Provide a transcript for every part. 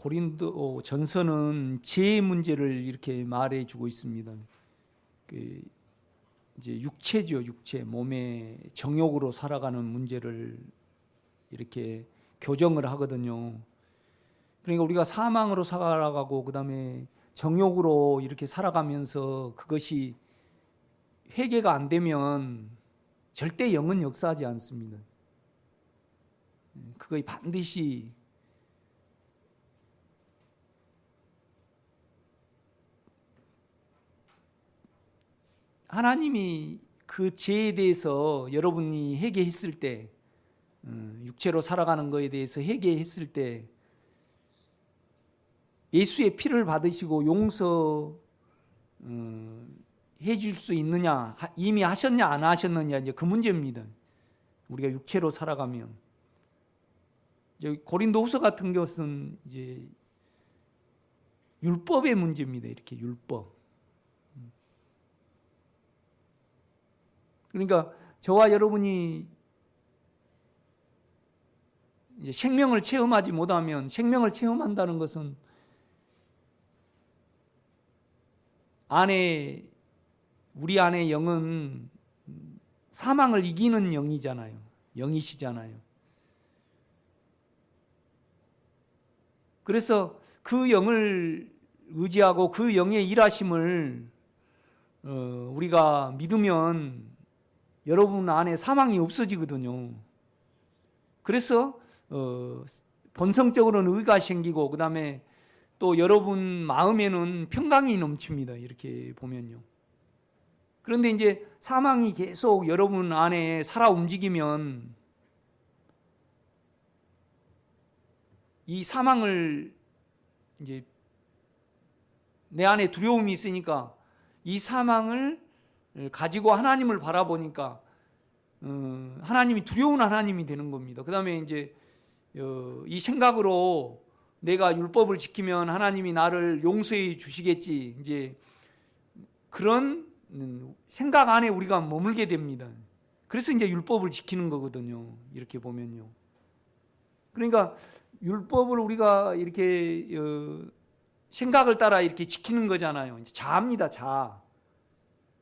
고린도 전서는 죄의 문제를 이렇게 말해주고 있습니다. 이제 육체죠, 육체, 몸의 정욕으로 살아가는 문제를 이렇게 교정을 하거든요. 그러니까 우리가 사망으로 살아가고 그 다음에 정욕으로 이렇게 살아가면서 그것이 회개가 안 되면 절대 영은 역사하지 않습니다. 그거 반드시 하나님이 그 죄에 대해서 여러분이 회개했을 때, 육체로 살아가는 것에 대해서 회개했을 때 예수의 피를 받으시고 용서 해줄 수 있느냐, 이미 하셨냐 안 하셨느냐, 이제 그 문제입니다. 우리가 육체로 살아가면 고린도후서 같은 것은 이제 율법의 문제입니다. 이렇게 율법. 그러니까 저와 여러분이 이제 생명을 체험하지 못하면, 생명을 체험한다는 것은 우리 안에 영은 사망을 이기는 영이잖아요. 영이시잖아요. 그래서 그 영을 의지하고 그 영의 일하심을 우리가 믿으면 여러분 안에 사망이 없어지거든요. 그래서 본성적으로는 의가 생기고 그 다음에 또 여러분 마음에는 평강이 넘칩니다. 이렇게 보면요. 그런데 이제 사망이 계속 여러분 안에 살아 움직이면 이 사망을 이제 내 안에 두려움이 있으니까 이 사망을 가지고 하나님을 바라보니까 하나님이 두려운 하나님이 되는 겁니다. 그 다음에 이제 이 생각으로 내가 율법을 지키면 하나님이 나를 용서해 주시겠지, 이제 그런 생각 안에 우리가 머물게 됩니다. 그래서 이제 율법을 지키는 거거든요. 이렇게 보면요. 그러니까 율법을 우리가 이렇게 생각을 따라 이렇게 지키는 거잖아요. 이제 자아입니다, 자아.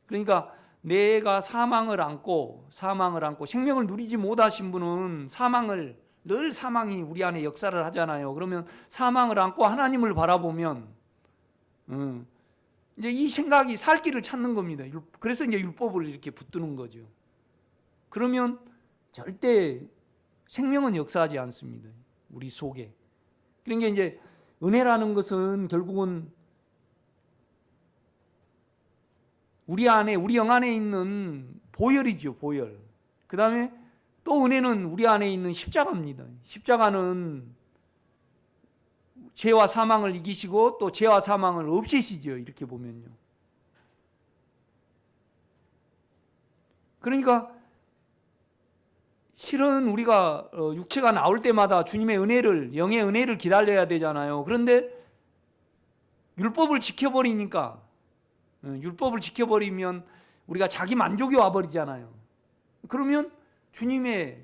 그러니까 내가 사망을 안고 생명을 누리지 못하신 분은 늘 사망이 우리 안에 역사를 하잖아요. 그러면 사망을 안고 하나님을 바라보면 이제 이 생각이 살 길을 찾는 겁니다. 그래서 이제 율법을 이렇게 붙드는 거죠. 그러면 절대 생명은 역사하지 않습니다. 우리 속에. 그러니까 이제 은혜라는 것은 결국은 우리 영 안에 있는 보혈이죠, 보혈. 그 다음에 또 은혜는 우리 안에 있는 십자가입니다. 십자가는 죄와 사망을 이기시고 또 죄와 사망을 없애시죠. 이렇게 보면요. 그러니까 실은 우리가 육체가 나올 때마다 주님의 은혜를, 영의 은혜를 기다려야 되잖아요. 그런데 율법을 지켜버리니까, 율법을 지켜버리면 우리가 자기 만족이 와버리잖아요. 그러면 주님의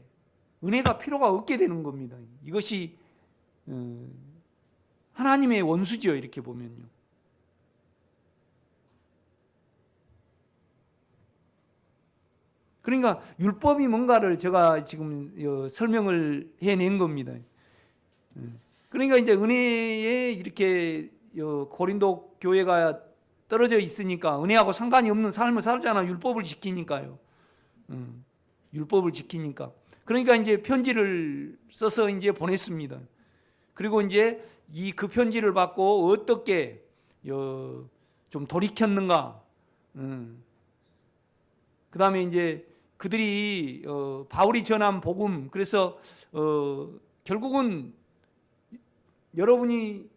은혜가 필요가 없게 되는 겁니다. 이것이 하나님의 원수죠. 이렇게 보면요. 그러니까 율법이 뭔가를 제가 지금 설명을 해낸 겁니다. 그러니까 이제 은혜에 이렇게 고린도 교회가 떨어져 있으니까 은혜하고 상관이 없는 삶을 살잖아. 율법을 지키니까요. 율법을 지키니까. 그러니까 이제 편지를 써서 이제 보냈습니다. 그리고 이제 그 편지를 받고 어떻게 좀 돌이켰는가. 그 다음에 이제 그들이 바울이 전한 복음, 그래서 결국은 여러분이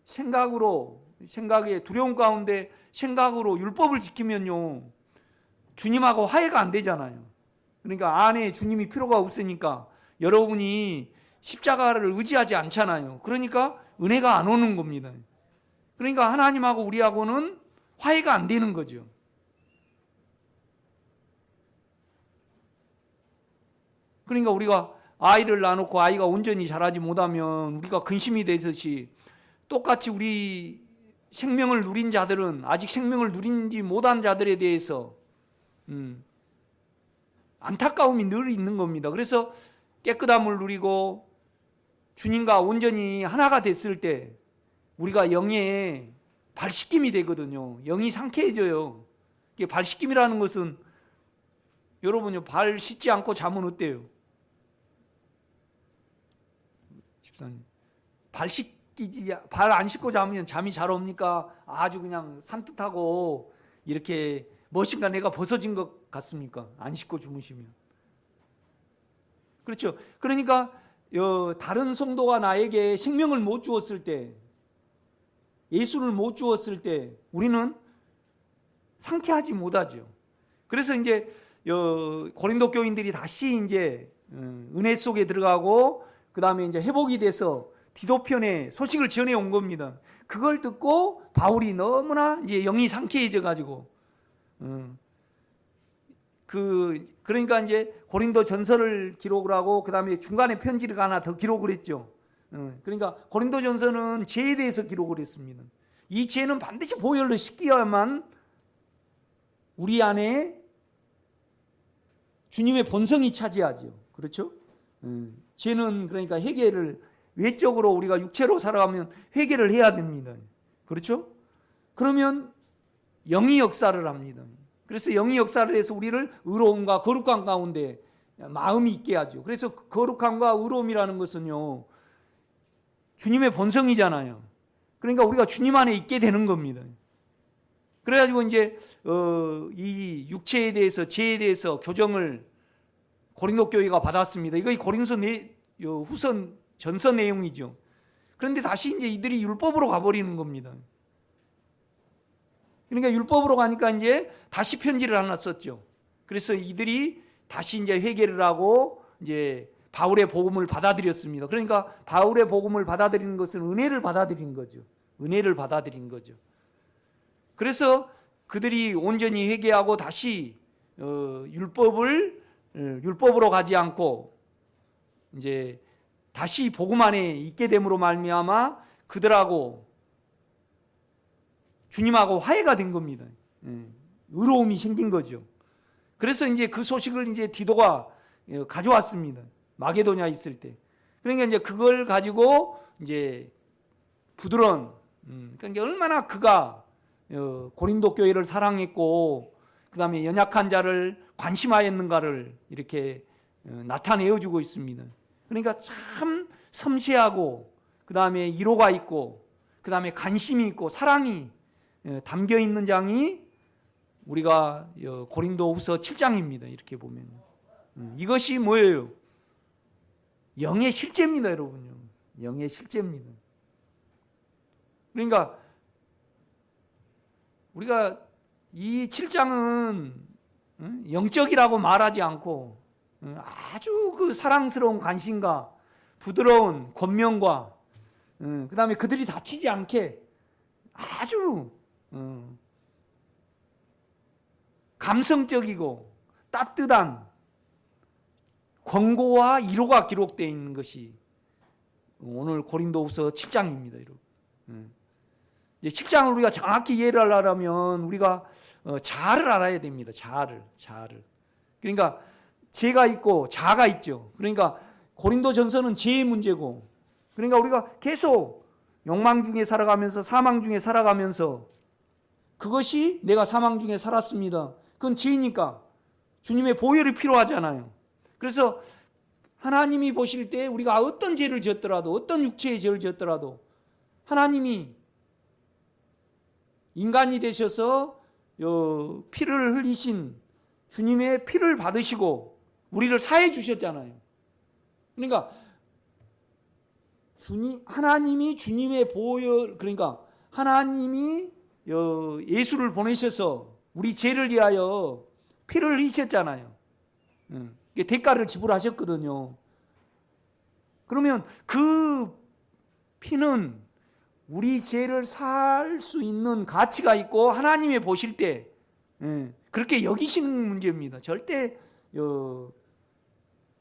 생각의 두려움 가운데 생각으로 율법을 지키면요, 주님하고 화해가 안 되잖아요. 그러니까 안에 주님이 필요가 없으니까 여러분이 십자가를 의지하지 않잖아요. 그러니까 은혜가 안 오는 겁니다. 그러니까 하나님하고 우리하고는 화해가 안 되는 거죠. 그러니까 우리가 아이를 낳아놓고 아이가 온전히 자라지 못하면 우리가 근심이 되듯이 똑같이 우리 생명을 누린 자들은 아직 생명을 누린지 못한 자들에 대해서 안타까움이 늘 있는 겁니다. 그래서 깨끗함을 누리고 주님과 온전히 하나가 됐을 때 우리가 영의 발씻김이 되거든요. 영이 상쾌해져요. 이게 발씻김이라는 것은 여러분요, 발 씻지 않고 자면 어때요? 집사님, 발 안 씻고 자면 잠이 잘 옵니까? 아주 그냥 산뜻하고 이렇게 머신가 내가 벗어진 것 같습니까? 안 씻고 주무시면. 그렇죠. 그러니까 다른 성도가 나에게 생명을 못 주었을 때, 예수를 못 주었을 때 우리는 상쾌하지 못하죠. 그래서 이제 고린도 교인들이 다시 이제 은혜 속에 들어가고 그 다음에 이제 회복이 돼서 디도편에 소식을 전해 온 겁니다. 그걸 듣고 바울이 너무나 이제 영이 상쾌해져 가지고 그러니까 이제 고린도 전서를 기록을 하고 그 다음에 중간에 편지를 하나 더 기록을 했죠. 그러니까 고린도 전서는 죄에 대해서 기록을 했습니다. 이 죄는 반드시 보혈로 씻겨야만 우리 안에 주님의 본성이 차지하죠. 그렇죠? 죄는 그러니까 회개를 외적으로 우리가 육체로 살아가면 회개를 해야 됩니다. 그렇죠? 그러면 영이 역사를 합니다. 그래서 영이 역사를 해서 우리를 의로움과 거룩함 가운데 마음이 있게 하죠. 그래서 거룩함과 의로움이라는 것은요, 주님의 본성이잖아요. 그러니까 우리가 주님 안에 있게 되는 겁니다. 그래가지고 이제 이 육체에 대해서, 죄에 대해서 교정을 고린도 교회가 받았습니다. 이거 고린도 후서 전서 내용이죠. 그런데 다시 이제 이들이 율법으로 가버리는 겁니다. 그러니까 율법으로 가니까 이제 다시 편지를 하나 썼죠. 그래서 이들이 다시 이제 회개를 하고 이제 바울의 복음을 받아들였습니다. 그러니까 바울의 복음을 받아들이는 것은 은혜를 받아들인 거죠. 은혜를 받아들인 거죠. 그래서 그들이 온전히 회개하고 다시 율법으로 가지 않고 이제 다시 복음 안에 있게 됨으로 말미암아 그들하고 주님하고 화해가 된 겁니다. 의로움이 생긴 거죠. 그래서 이제 그 소식을 이제 디도가 가져왔습니다. 마게도냐 있을 때. 그러니까 이제 그걸 가지고 이제 부드러운, 그러니까 이제 얼마나 그가 고린도 교회를 사랑했고, 그 다음에 연약한 자를 관심하였는가를 이렇게 나타내어 주고 있습니다. 그러니까 참 섬세하고, 그 다음에 이로가 있고, 그 다음에 관심이 있고, 사랑이 담겨 있는 장이 우리가 고린도 후서 7장입니다. 이렇게 보면. 이것이 뭐예요? 영의 실제입니다, 여러분요. 영의 실제입니다. 그러니까 우리가 이 7장은 영적이라고 말하지 않고 아주 그 사랑스러운 관심과 부드러운 권면과 그 다음에 그들이 다치지 않게 아주 감성적이고 따뜻한 권고와 위로가 기록되어 있는 것이 오늘 고린도후서 7장입니다. 여러분. 7장을 우리가 정확히 이해를 하려면 우리가 자아를 알아야 됩니다. 자아를. 그러니까 죄가 있고 자아가 있죠. 그러니까 고린도전서는 죄의 문제고, 그러니까 우리가 계속 욕망 중에 살아가면서 사망 중에 살아가면서 그것이 내가 사망 중에 살았습니다. 그건 죄니까 주님의 보혈이 필요하잖아요. 그래서 하나님이 보실 때 우리가 어떤 죄를 지었더라도, 어떤 육체의 죄를 지었더라도 하나님이 인간이 되셔서 피를 흘리신 주님의 피를 받으시고 우리를 사해 주셨잖아요. 그러니까 하나님이 주님의 보혈, 그러니까 하나님이 예수를 보내셔서 우리 죄를 위하여 피를 흘리셨잖아요. 대가를 지불하셨거든요. 그러면 그 피는 우리 죄를 살 수 있는 가치가 있고 하나님이 보실 때 그렇게 여기시는 문제입니다. 절대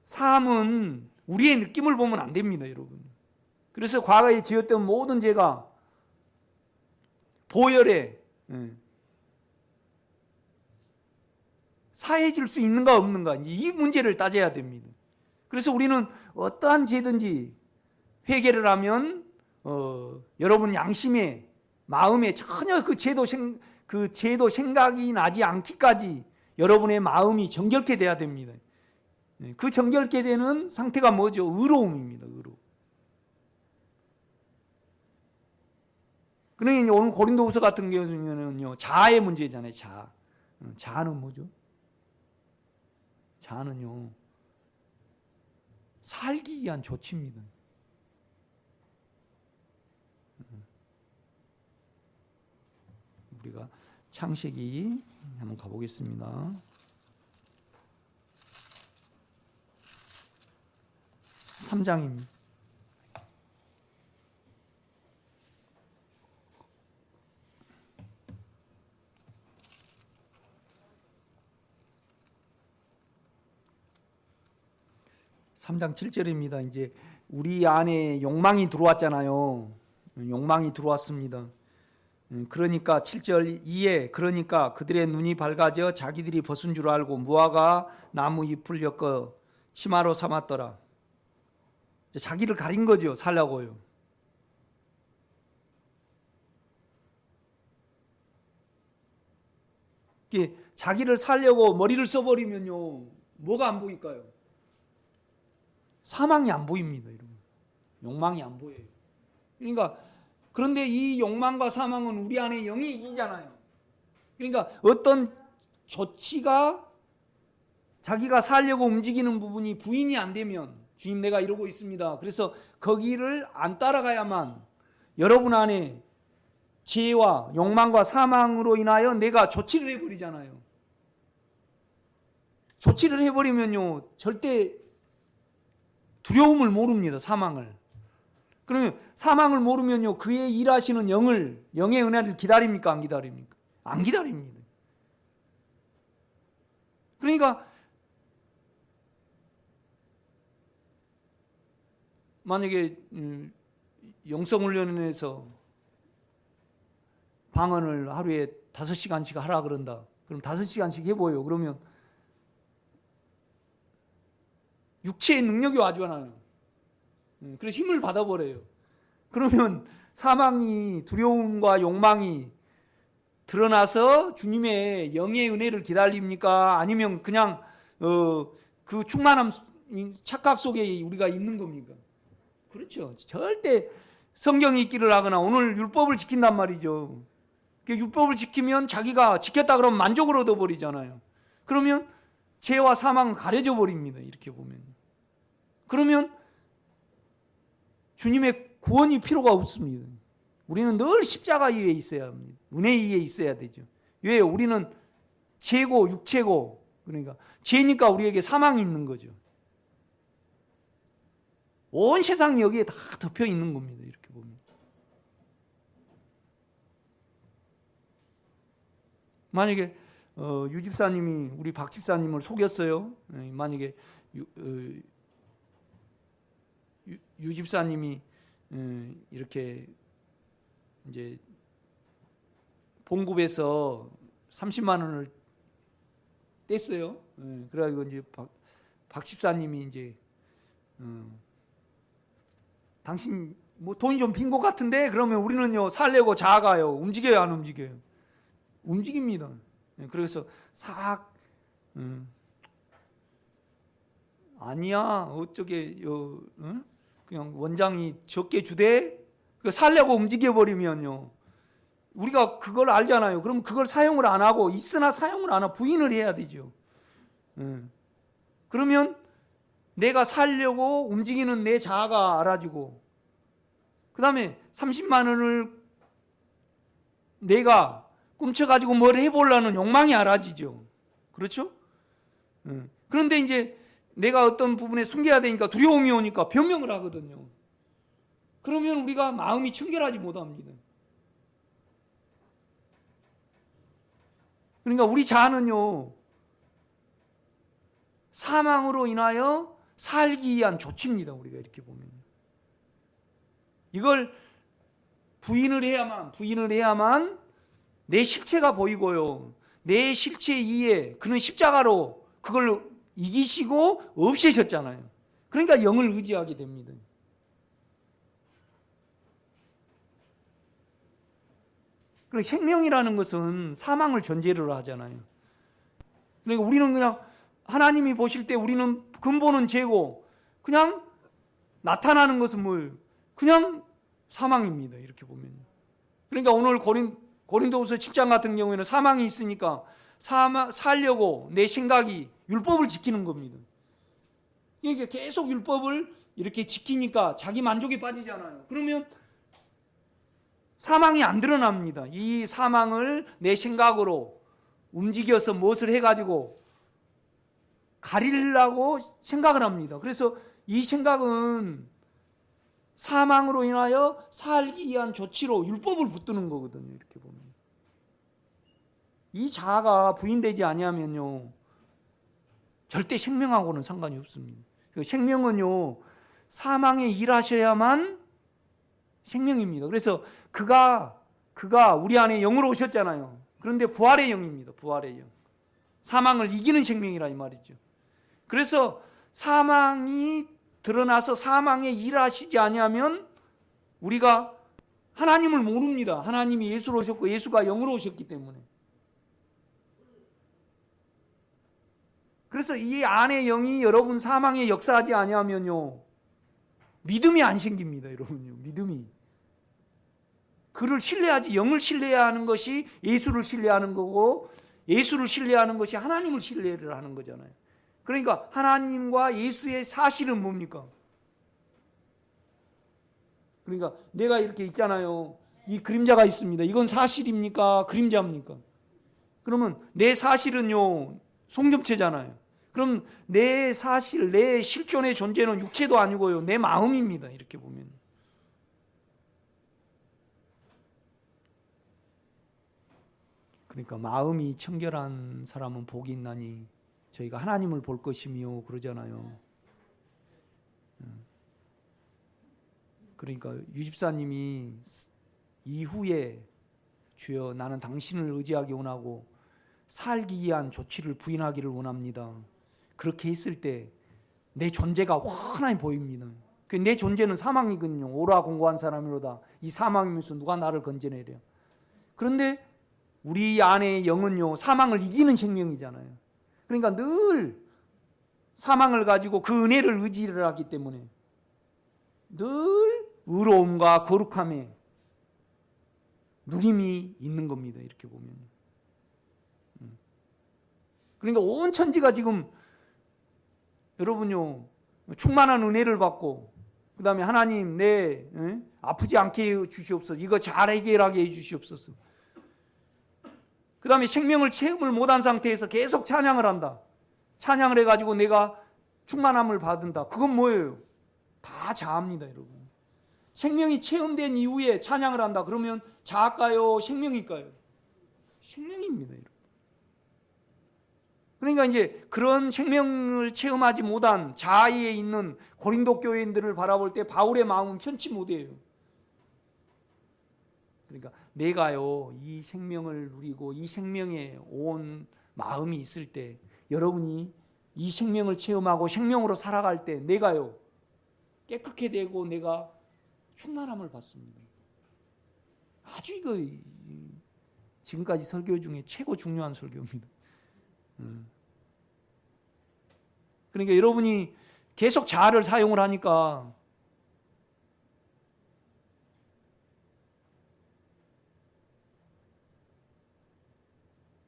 사함은 우리의 느낌을 보면 안 됩니다, 여러분. 그래서 과거에 지었던 모든 죄가 보혈에 사해질 수 있는가 없는가, 이 문제를 따져야 됩니다. 그래서 우리는 어떠한 죄든지 회개를 하면 여러분 양심에, 마음에 전혀 그 죄도 생각이 나지 않기까지 여러분의 마음이 정결케 돼야 됩니다. 그 정결케 되는 상태가 뭐죠? 의로움입니다. 의로움. 그러니 오늘 고린도후서 같은 경우는요, 자아의 문제잖아요. 자아. 자아는 뭐죠? 자아는요, 살기 위한 조치입니다. 우리가 창세기 한번 가보겠습니다. 3장입니다. (3장 7절입니다) 이제 우리 안에 욕망이 들어왔잖아요. 욕망이 들어왔습니다. 그러니까 7절 2에 그러니까 그들의 눈이 밝아져 자기들이 벗은 줄 알고 무화과 나무 잎을 엮어 치마로 삼았더라. 자기를 가린 거죠. 살라고요. 자기를 살려고 머리를 써버리면요, 뭐가 안 보일까요? 사망이 안 보입니다. 여러분. 욕망이 안 보여요. 그러니까 그런데 이 욕망과 사망은 우리 안에 영이 이기잖아요. 그러니까 어떤 조치가 자기가 살려고 움직이는 부분이 부인이 안 되면, 주님 내가 이러고 있습니다, 그래서 거기를 안 따라가야만 여러분 안에 죄와 욕망과 사망으로 인하여 내가 조치를 해버리잖아요. 조치를 해버리면요, 절대 두려움을 모릅니다. 사망을. 그러면 사망을 모르면요, 그의 일하시는 영의 은혜를 기다립니까? 안 기다립니까? 안 기다립니다. 그러니까 만약에 영성훈련에서 방언을 하루에 5시간씩 하라 그런다. 그럼 5시간씩 해보여요. 그러면 육체의 능력이 와주잖아요. 그래서 힘을 받아버려요. 그러면 사망이, 두려움과 욕망이 드러나서 주님의 영의 은혜를 기다립니까? 아니면 그냥 그 충만함, 착각 속에 우리가 있는 겁니까? 그렇죠. 절대 성경이 있기를 하거나 오늘 율법을 지킨단 말이죠. 율법을 지키면 자기가 지켰다 그러면 만족을 얻어버리잖아요. 그러면 죄와 사망은 가려져 버립니다. 이렇게 보면. 그러면 주님의 구원이 필요가 없습니다. 우리는 늘 십자가 위에 있어야 합니다. 은혜 위에 있어야 되죠. 왜요? 우리는 죄고 육체고, 그러니까 죄니까 우리에게 사망이 있는 거죠. 온 세상이 여기에 다 덮여 있는 겁니다. 이렇게 보면. 만약에 유 집사님이 우리 박 집사님을 속였어요. 만약에 유 집사님이 이렇게 이제 봉급에서 30만 원을 뗐어요. 그래가지고 이제 박 집사님이 이제 당신 뭐 돈이 좀 빈 것 같은데, 그러면 우리는요 살려고 자아가요 움직여요, 안 움직여요? 움직입니다. 그래서 싹 아니야 어쩌게 그냥 원장이 적게 주대, 살려고 움직여버리면요, 우리가 그걸 알잖아요. 그럼 그걸 사용을 안 하고, 있으나 사용을 안 하고 부인을 해야 되죠. 그러면 내가 살려고 움직이는 내 자아가 알아지고, 그 다음에 30만 원을 내가 꿈쳐가지고 뭘 해보려는 욕망이 알아지죠. 그렇죠? 그런데 이제 내가 어떤 부분에 숨겨야 되니까 두려움이 오니까 변명을 하거든요. 그러면 우리가 마음이 청결하지 못합니다. 그러니까 우리 자아는요, 사망으로 인하여 살기 위한 조치입니다. 우리가 이렇게 보면 이걸 부인을 해야만 내 실체가 보이고요. 내 실체 이에 그는 십자가로 그걸 이기시고 없애셨잖아요. 그러니까 영을 의지하게 됩니다. 그리고 생명이라는 것은 사망을 전제로 하잖아요. 그러니까 우리는 그냥 하나님이 보실 때 우리는 근본은 죄고 그냥 나타나는 것은 뭐예요? 그냥 사망입니다. 이렇게 보면. 그러니까 오늘 고린도후서 7장 같은 경우에는 사망이 있으니까 살려고 내 생각이 율법을 지키는 겁니다. 그러니까 계속 율법을 이렇게 지키니까 자기 만족에 빠지잖아요. 그러면 사망이 안 드러납니다. 이 사망을 내 생각으로 움직여서 무엇을 해가지고 가리려고 생각을 합니다. 그래서 이 생각은 사망으로 인하여 살기 위한 조치로 율법을 붙드는 거거든요. 이렇게 보면 이 자아가 부인되지 아니하면요 절대 생명하고는 상관이 없습니다. 생명은요 사망에 일하셔야만 생명입니다. 그래서 그가 우리 안에 영으로 오셨잖아요. 그런데 부활의 영입니다. 부활의 영. 사망을 이기는 생명이라 이 말이죠. 그래서 사망이 드러나서 사망에 일하시지 아니하면 우리가 하나님을 모릅니다. 하나님이 예수로 오셨고 예수가 영으로 오셨기 때문에. 그래서 이 안의 영이 여러분 사망에 역사하지 아니하면요 믿음이 안 생깁니다. 여러분요 믿음이. 그를 신뢰하지, 영을 신뢰해야 하는 것이 예수를 신뢰하는 거고 예수를 신뢰하는 것이 하나님을 신뢰를 하는 거잖아요. 그러니까 하나님과 예수의 사실은 뭡니까? 그러니까 내가 이렇게 있잖아요. 이 그림자가 있습니다. 이건 사실입니까? 그림자입니까? 그러면 내 사실은요 송점체잖아요. 그럼 내 사실, 내 실존의 존재는 육체도 아니고요 내 마음입니다. 이렇게 보면. 그러니까 마음이 청결한 사람은 복이 있나니 저희가 하나님을 볼 것이며 그러잖아요. 그러니까 유집사님이 이후에 주여 나는 당신을 의지하기 원하고 살기 위한 조치를 부인하기를 원합니다. 그렇게 했을 때 내 존재가 환하게 보입니다. 내 존재는 사망이거든요. 오라 공고한 사람이로다. 이 사망이면서 누가 나를 건져내랴. 그런데 우리 안의 영은요 사망을 이기는 생명이잖아요. 그러니까 늘 사망을 가지고 그 은혜를 의지를 하기 때문에 늘 의로움과 거룩함에 누림이 있는 겁니다. 이렇게 보면. 그러니까 온 천지가 지금 여러분요 충만한 은혜를 받고 그 다음에 하나님 내 아프지 않게 해 주시옵소서. 이거 잘 해결하게 해 주시옵소서. 그 다음에 생명을 체험을 못한 상태에서 계속 찬양을 한다. 찬양을 해가지고 내가 충만함을 받는다. 그건 뭐예요? 다 자아입니다. 여러분. 생명이 체험된 이후에 찬양을 한다. 그러면 자아일까요? 생명일까요? 생명입니다. 여러분. 그러니까 이제 그런 생명을 체험하지 못한 자아에 있는 고린도 교인들을 바라볼 때 바울의 마음은 편치 못해요. 그러니까 내가요 이 생명을 누리고 이 생명에 온 마음이 있을 때 여러분이 이 생명을 체험하고 생명으로 살아갈 때 내가요 깨끗게 되고 내가 충만함을 받습니다. 아주 이거 지금까지 설교 중에 최고 중요한 설교입니다. 그러니까 여러분이 계속 자아를 사용을 하니까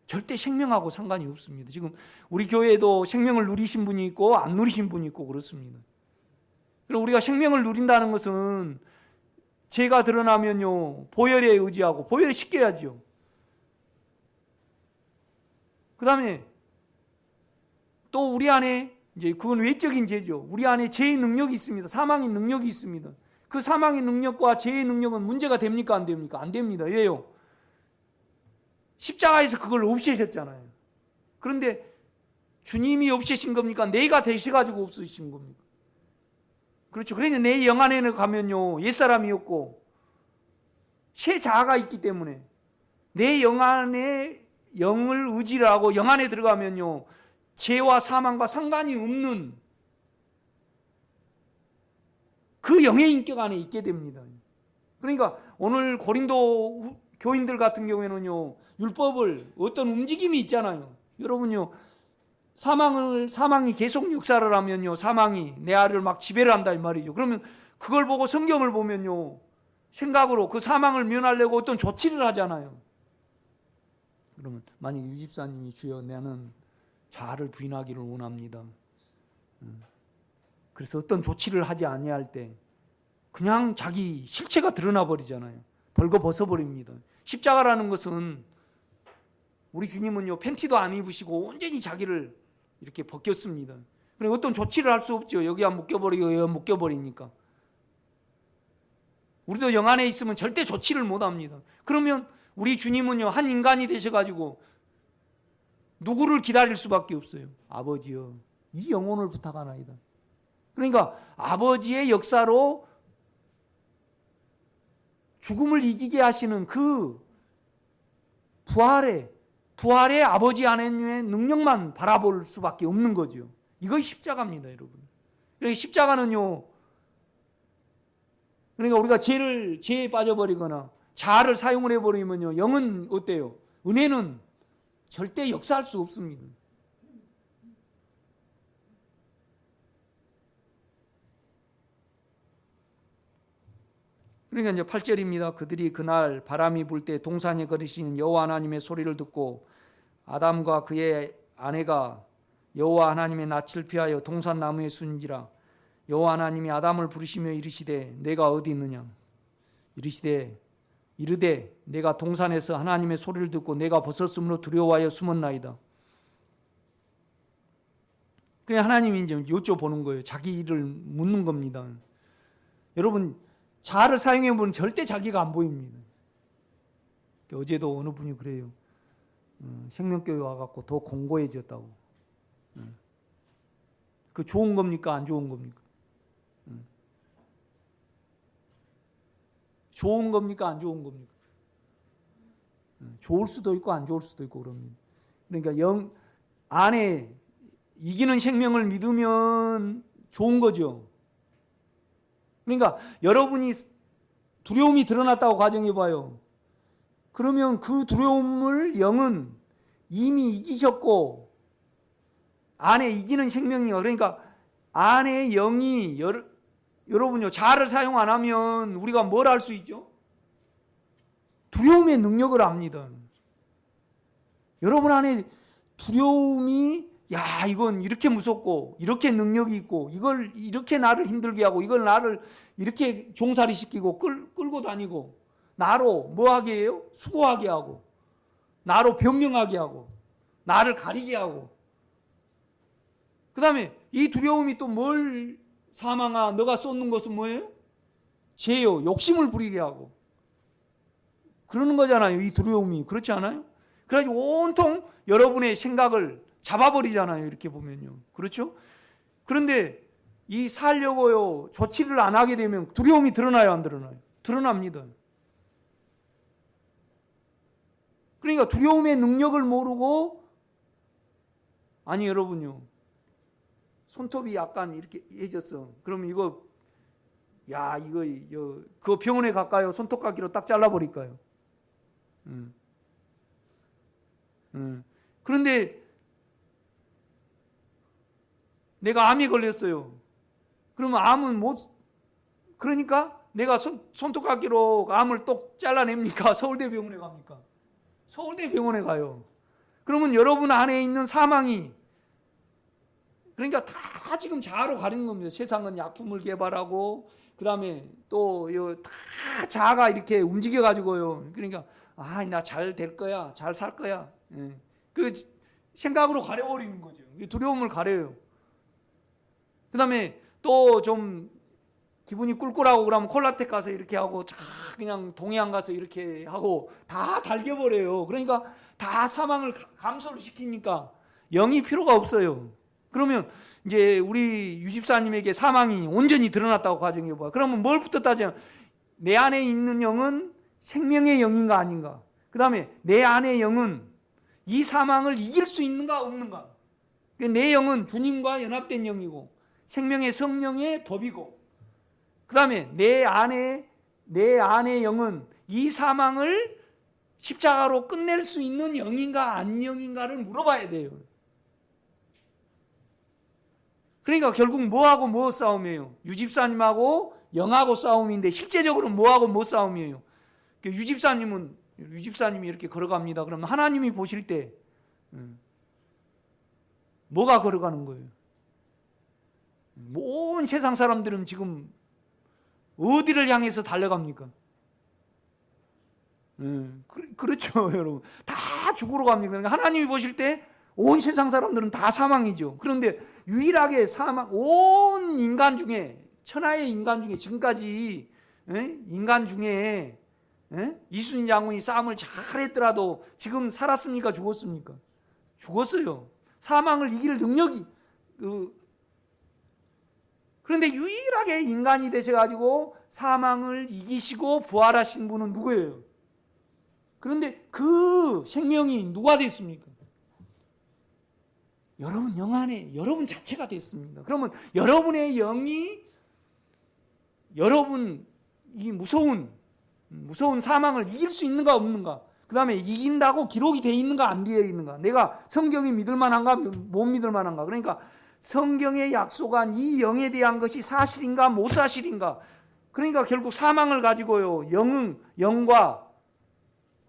절대 생명하고 상관이 없습니다. 지금 우리 교회에도 생명을 누리신 분이 있고 안 누리신 분이 있고 그렇습니다. 그리고 우리가 생명을 누린다는 것은 죄가 드러나면요 보혈에 의지하고 보혈에 씻겨야죠. 그 다음에 또 우리 안에 이제 그건 외적인 죄죠. 우리 안에 죄의 능력이 있습니다. 사망의 능력이 있습니다. 그 사망의 능력과 죄의 능력은 문제가 됩니까? 안 됩니까? 안 됩니다. 왜요? 십자가에서 그걸 없애셨잖아요. 그런데 주님이 없애신 겁니까? 내가 되셔가지고 없애신 겁니까? 그렇죠. 그러니까 내 영 안에는 가면요 옛사람이었고 새 자아가 있기 때문에 내 영 안에 영을 의지를 하고 영 안에 들어가면요, 죄와 사망과 상관이 없는 그 영의 인격 안에 있게 됩니다. 그러니까 오늘 고린도 교인들 같은 경우에는요, 율법을 어떤 움직임이 있잖아요. 여러분요, 사망이 계속 역사를 하면요, 사망이 내 아를 막 지배를 한다 이 말이죠. 그러면 그걸 보고 성경을 보면요, 생각으로 그 사망을 면하려고 어떤 조치를 하잖아요. 그러면 만약 유집사님이 주여 나는 자아를 부인하기를 원합니다. 그래서 어떤 조치를 하지 아니할 때 그냥 자기 실체가 드러나 버리잖아요. 벌거 벗어버립니다. 십자가라는 것은 우리 주님은요, 팬티도 안 입으시고 온전히 자기를 이렇게 벗겼습니다. 그러니까 어떤 조치를 할 수 없죠. 여기야 묶여버리고 여기야 묶여버리니까. 우리도 영 안에 있으면 절대 조치를 못합니다. 그러면 우리 주님은요, 한 인간이 되셔가지고 누구를 기다릴 수밖에 없어요. 아버지여, 이 영혼을 부탁하나이다. 그러니까 아버지의 역사로 죽음을 이기게 하시는 그 부활의 아버지 안에의 능력만 바라볼 수밖에 없는 거죠. 이것이 십자가입니다, 여러분. 그러니까 십자가는요, 그러니까 우리가 죄에 빠져버리거나 자아를 사용을 해버리면요, 영은 어때요? 은혜는 절대 역사할 수 없습니다. 그러니까 이제 8절입니다. 그들이 그날 바람이 불 때 동산에 거리시는 여호와 하나님의 소리를 듣고 아담과 그의 아내가 여호와 하나님의 낯을 피하여 동산 나무에 순지라. 여호와 하나님이 아담을 부르시며 이르시되 내가 어디 있느냐? 이르되 내가 동산에서 하나님의 소리를 듣고 내가 벗었으므로 두려워하여 숨었나이다. 그냥 하나님이 이제 여쭤보는 거예요. 자기 일을 묻는 겁니다. 여러분, 자아를 사용해 보면 절대 자기가 안 보입니다. 어제도 어느 분이 그래요. 생명교회 와갖고 더 공고해졌다고. 그 좋은 겁니까? 안 좋은 겁니까? 좋은 겁니까? 안 좋은 겁니까? 좋을 수도 있고 안 좋을 수도 있고 그럽니다. 그러니까 영 안에 이기는 생명을 믿으면 좋은 거죠. 그러니까 여러분이 두려움이 드러났다고 가정해봐요. 그러면 그 두려움을 영은 이미 이기셨고 안에 이기는 생명이요. 그러니까 안에 영이 여러분요, 자아를 사용 안 하면 우리가 뭘 할 수 있죠? 두려움의 능력을 압니다. 여러분 안에 두려움이 야, 이건 이렇게 무섭고 이렇게 능력이 있고 이걸 이렇게 나를 힘들게 하고 이걸 나를 이렇게 종살이 시키고 끌고 다니고 나로 뭐하게 해요? 수고하게 하고 나로 변명하게 하고 나를 가리게 하고 그 다음에 이 두려움이 또 뭘 사망아 너가 쏟는 것은 뭐예요? 죄요. 욕심을 부리게 하고 그러는 거잖아요. 이 두려움이. 그렇지 않아요? 그래가지고 온통 여러분의 생각을 잡아버리잖아요. 이렇게 보면요. 그렇죠? 그런데 이 살려고요 조치를 안 하게 되면 두려움이 드러나요? 안 드러나요? 드러납니다. 그러니까 두려움의 능력을 모르고 아니 여러분요. 손톱이 약간 이렇게 해졌어. 그러면 이거 그거 병원에 갈까요? 손톱깎이로 딱 잘라버릴까요? 그런데 내가 암이 걸렸어요. 그러면 암은 그러니까 내가 손톱깎이로 암을 똑 잘라냅니까? 서울대병원에 갑니까? 서울대병원에 가요. 그러면 여러분 안에 있는 사망이 그러니까 다 지금 자아로 가리는 겁니다. 세상은 약품을 개발하고 그 다음에 또 다 자아가 이렇게 움직여가지고요. 그러니까 나 잘 될 거야, 잘 살 거야. 그 생각으로 가려버리는 거죠. 두려움을 가려요. 그 다음에 또 좀 기분이 꿀꿀하고 그러면 콜라텍 가서 이렇게 하고 그냥 동해안 가서 이렇게 하고 다 달겨버려요. 그러니까 다 사망을 감소를 시키니까 영이 필요가 없어요. 그러면 이제 우리 유집사님에게 사망이 온전히 드러났다고 가정해봐요. 그러면 뭘부터 따지면 내 안에 있는 영은 생명의 영인가 아닌가? 그 다음에 내 안의 영은 이 사망을 이길 수 있는가 없는가? 내 영은 주님과 연합된 영이고 생명의 성령의 법이고, 그 다음에 내 안의 영은 이 사망을 십자가로 끝낼 수 있는 영인가 안 영인가를 물어봐야 돼요. 그러니까 결국 뭐하고 뭐 싸움이에요? 유집사님하고 영하고 싸움인데 실제적으로 뭐하고 뭐 싸움이에요? 유집사님이 이렇게 걸어갑니다. 그러면 하나님이 보실 때 뭐가 걸어가는 거예요? 온 세상 사람들은 지금 어디를 향해서 달려갑니까? 그렇죠, 여러분. 다 죽으러 갑니다. 그러니까 하나님이 보실 때 온 세상 사람들은 다 사망이죠. 그런데 유일하게 온 인간 중에, 천하의 인간 중에, 지금까지 인간 중에 이순신 장군이 싸움을 잘했더라도 지금 살았습니까? 죽었습니까? 죽었어요. 사망을 이길 능력이 그런데 유일하게 인간이 되셔가지고 사망을 이기시고 부활하신 분은 누구예요? 그런데 그 생명이 누가 됐습니까? 여러분 영 안에 여러분 자체가 됐습니다. 그러면 여러분의 영이 여러분 이 무서운 사망을 이길 수 있는가 없는가? 그 다음에 이긴다고 기록이 되어 있는가 안 되어 있는가? 내가 성경이 믿을 만한가 못 믿을 만한가? 그러니까 성경에 약속한 이 영에 대한 것이 사실인가 못 사실인가? 그러니까 결국 사망을 가지고요 영과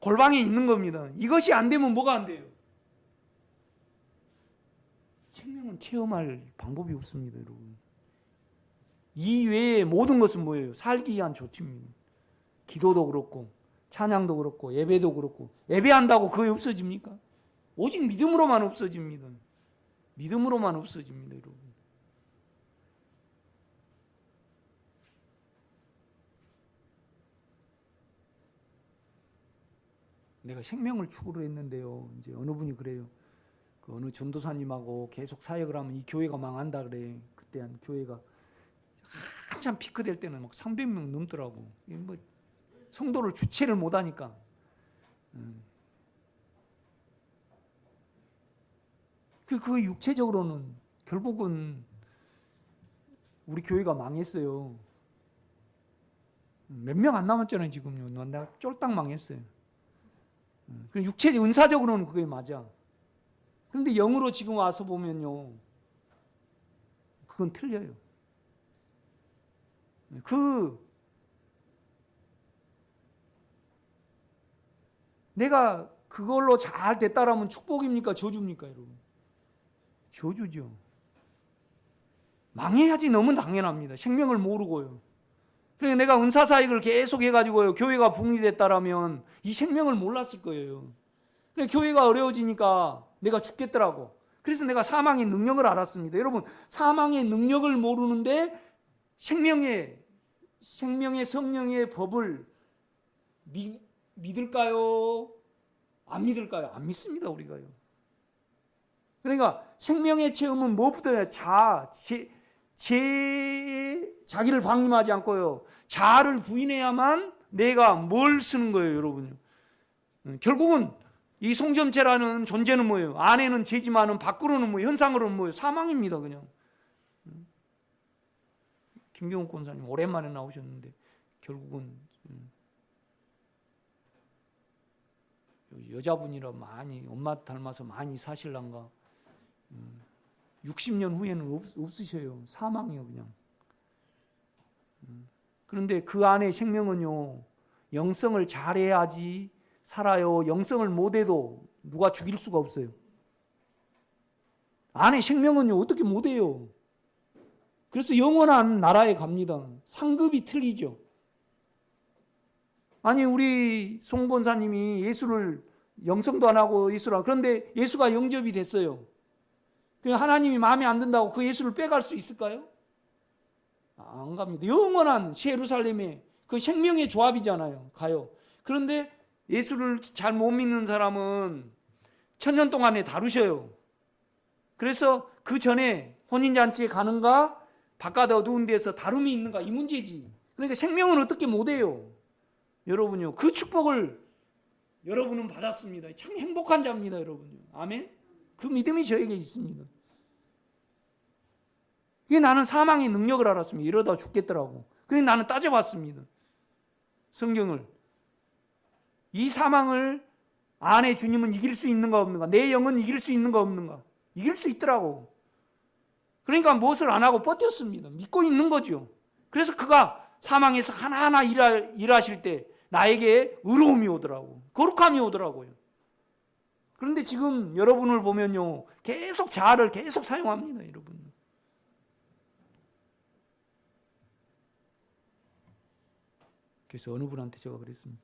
골방에 있는 겁니다. 이것이 안 되면 뭐가 안 돼요? 생명은 체험할 방법이 없습니다, 여러분. 이 외에 모든 것은 뭐예요? 살기 위한 조치입니다. 기도도 그렇고 찬양도 그렇고 예배도 그렇고, 예배한다고 그게 없어집니까? 오직 믿음으로만 없어집니다. 믿음으로만 없어집니다, 여러분. 내가 생명을 추구를 했는데요, 이제 어느 분이 그래요. 그 어느 전도사님하고 계속 사역을 하면 이 교회가 망한다 그래. 그때 한 교회가 한참 피크 될 때는 막 300명 넘더라고. 뭐 성도를 주체를 못하니까. 그 육체적으로는 결국은 우리 교회가 망했어요. 몇 명 안 남았잖아요, 지금요. 내가 쫄딱 망했어요. 육체 은사적으로는 그게 맞아. 그런데 영으로 지금 와서 보면요, 그건 틀려요. 내가 그걸로 잘 됐다라면 축복입니까? 저주입니까, 여러분? 저주죠. 망해야지 너무 당연합니다. 생명을 모르고요. 그러니까 내가 은사사역을 계속 해가지고요, 교회가 붕괴됐다라면 이 생명을 몰랐을 거예요. 그러니까 교회가 어려워지니까 내가 죽겠더라고. 그래서 내가 사망의 능력을 알았습니다. 여러분, 사망의 능력을 모르는데 생명의 성령의 법을 믿을까요? 안 믿을까요? 안 믿습니다, 우리가요. 그러니까 생명의 체험은 무엇부터야? 자기를 방임하지 않고요, 자아를 부인해야만 내가 뭘 쓰는 거예요, 여러분요. 결국은 이 송점체라는 존재는 뭐예요? 안에는 죄지만은 밖으로는 뭐예요? 현상으로는 뭐예요? 사망입니다, 그냥. 김경욱 권사님 오랜만에 나오셨는데 결국은 여자분이라 많이 엄마 닮아서 많이 사실란가 60년 후에는 없으셔요. 사망이요, 그냥. 그런데 그 안에 생명은요, 영성을 잘해야지 살아요. 영성을 못해도 누가 죽일 수가 없어요. 안에 생명은요, 어떻게 못해요? 그래서 영원한 나라에 갑니다. 상급이 틀리죠. 아니, 우리 송 권사님이 예수를 영성도 안 하고 예수를 하고, 그런데 예수가 영접이 됐어요. 하나님이 마음에 안 든다고 그 예수를 빼갈 수 있을까요? 안 갑니다. 영원한 예루살렘의 그 생명의 조합이잖아요. 가요. 그런데 예수를 잘 못 믿는 사람은 1000년 동안에 다루셔요. 그래서 그 전에 혼인잔치에 가는가 바깥 어두운 데서 다름이 있는가, 이 문제지. 그러니까 생명은 어떻게 못해요? 여러분요, 그 축복을 여러분은 받았습니다. 참 행복한 자입니다, 여러분요. 아멘. 그 믿음이 저에게 있습니다. 이게 나는 사망의 능력을 알았습니다. 이러다 죽겠더라고. 그래서 나는 따져봤습니다. 성경을. 이 사망을 안에 주님은 이길 수 있는가 없는가? 내 영은 이길 수 있는가 없는가? 이길 수 있더라고. 그러니까 무엇을 안 하고 버텼습니다. 믿고 있는 거죠. 그래서 그가 사망에서 하나하나 일하실 때 나에게 의로움이 오더라고. 거룩함이 오더라고요. 그런데 지금 여러분을 보면요, 계속 자아를 계속 사용합니다, 여러분. 그래서 어느 분한테 제가 그랬습니다.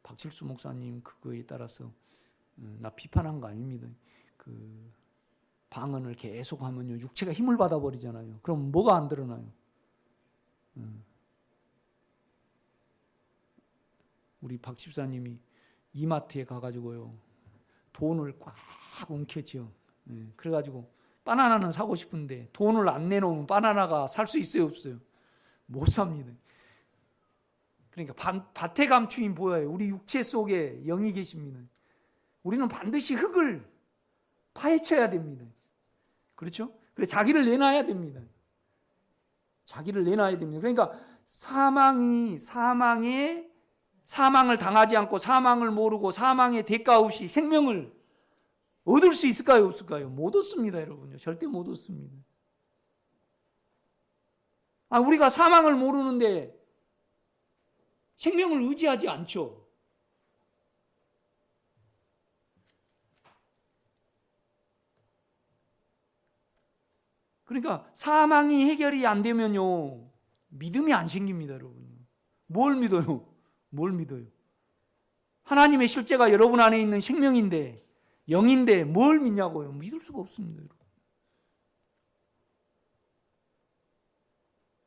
박칠수 목사님 그거에 따라서 나 비판한 거 아닙니다. 그 방언을 계속 하면요, 육체가 힘을 받아버리잖아요. 그럼 뭐가 안 드러나요? 우리 박 집사님이 이마트에 가가지고요, 돈을 꽉 움켜쥐어. 그래가지고 바나나는 사고 싶은데 돈을 안 내놓으면 바나나가 살 수 있어요, 없어요? 못 삽니다. 그러니까 밭에 감추인 보여요. 우리 육체 속에 영이 계십니다. 우리는 반드시 흙을 파헤쳐야 됩니다. 그렇죠? 그래서 자기를 내놔야 됩니다. 자기를 내놔야 됩니다. 그러니까 사망을 당하지 않고 사망을 모르고 사망의 대가 없이 생명을 얻을 수 있을까요, 없을까요? 못 얻습니다, 여러분요. 절대 못 얻습니다. 우리가 사망을 모르는데 생명을 의지하지 않죠. 그러니까 사망이 해결이 안 되면요, 믿음이 안 생깁니다, 여러분. 뭘 믿어요? 뭘 믿어요? 하나님의 실제가 여러분 안에 있는 생명인데, 영인데 뭘 믿냐고요? 믿을 수가 없습니다, 여러분.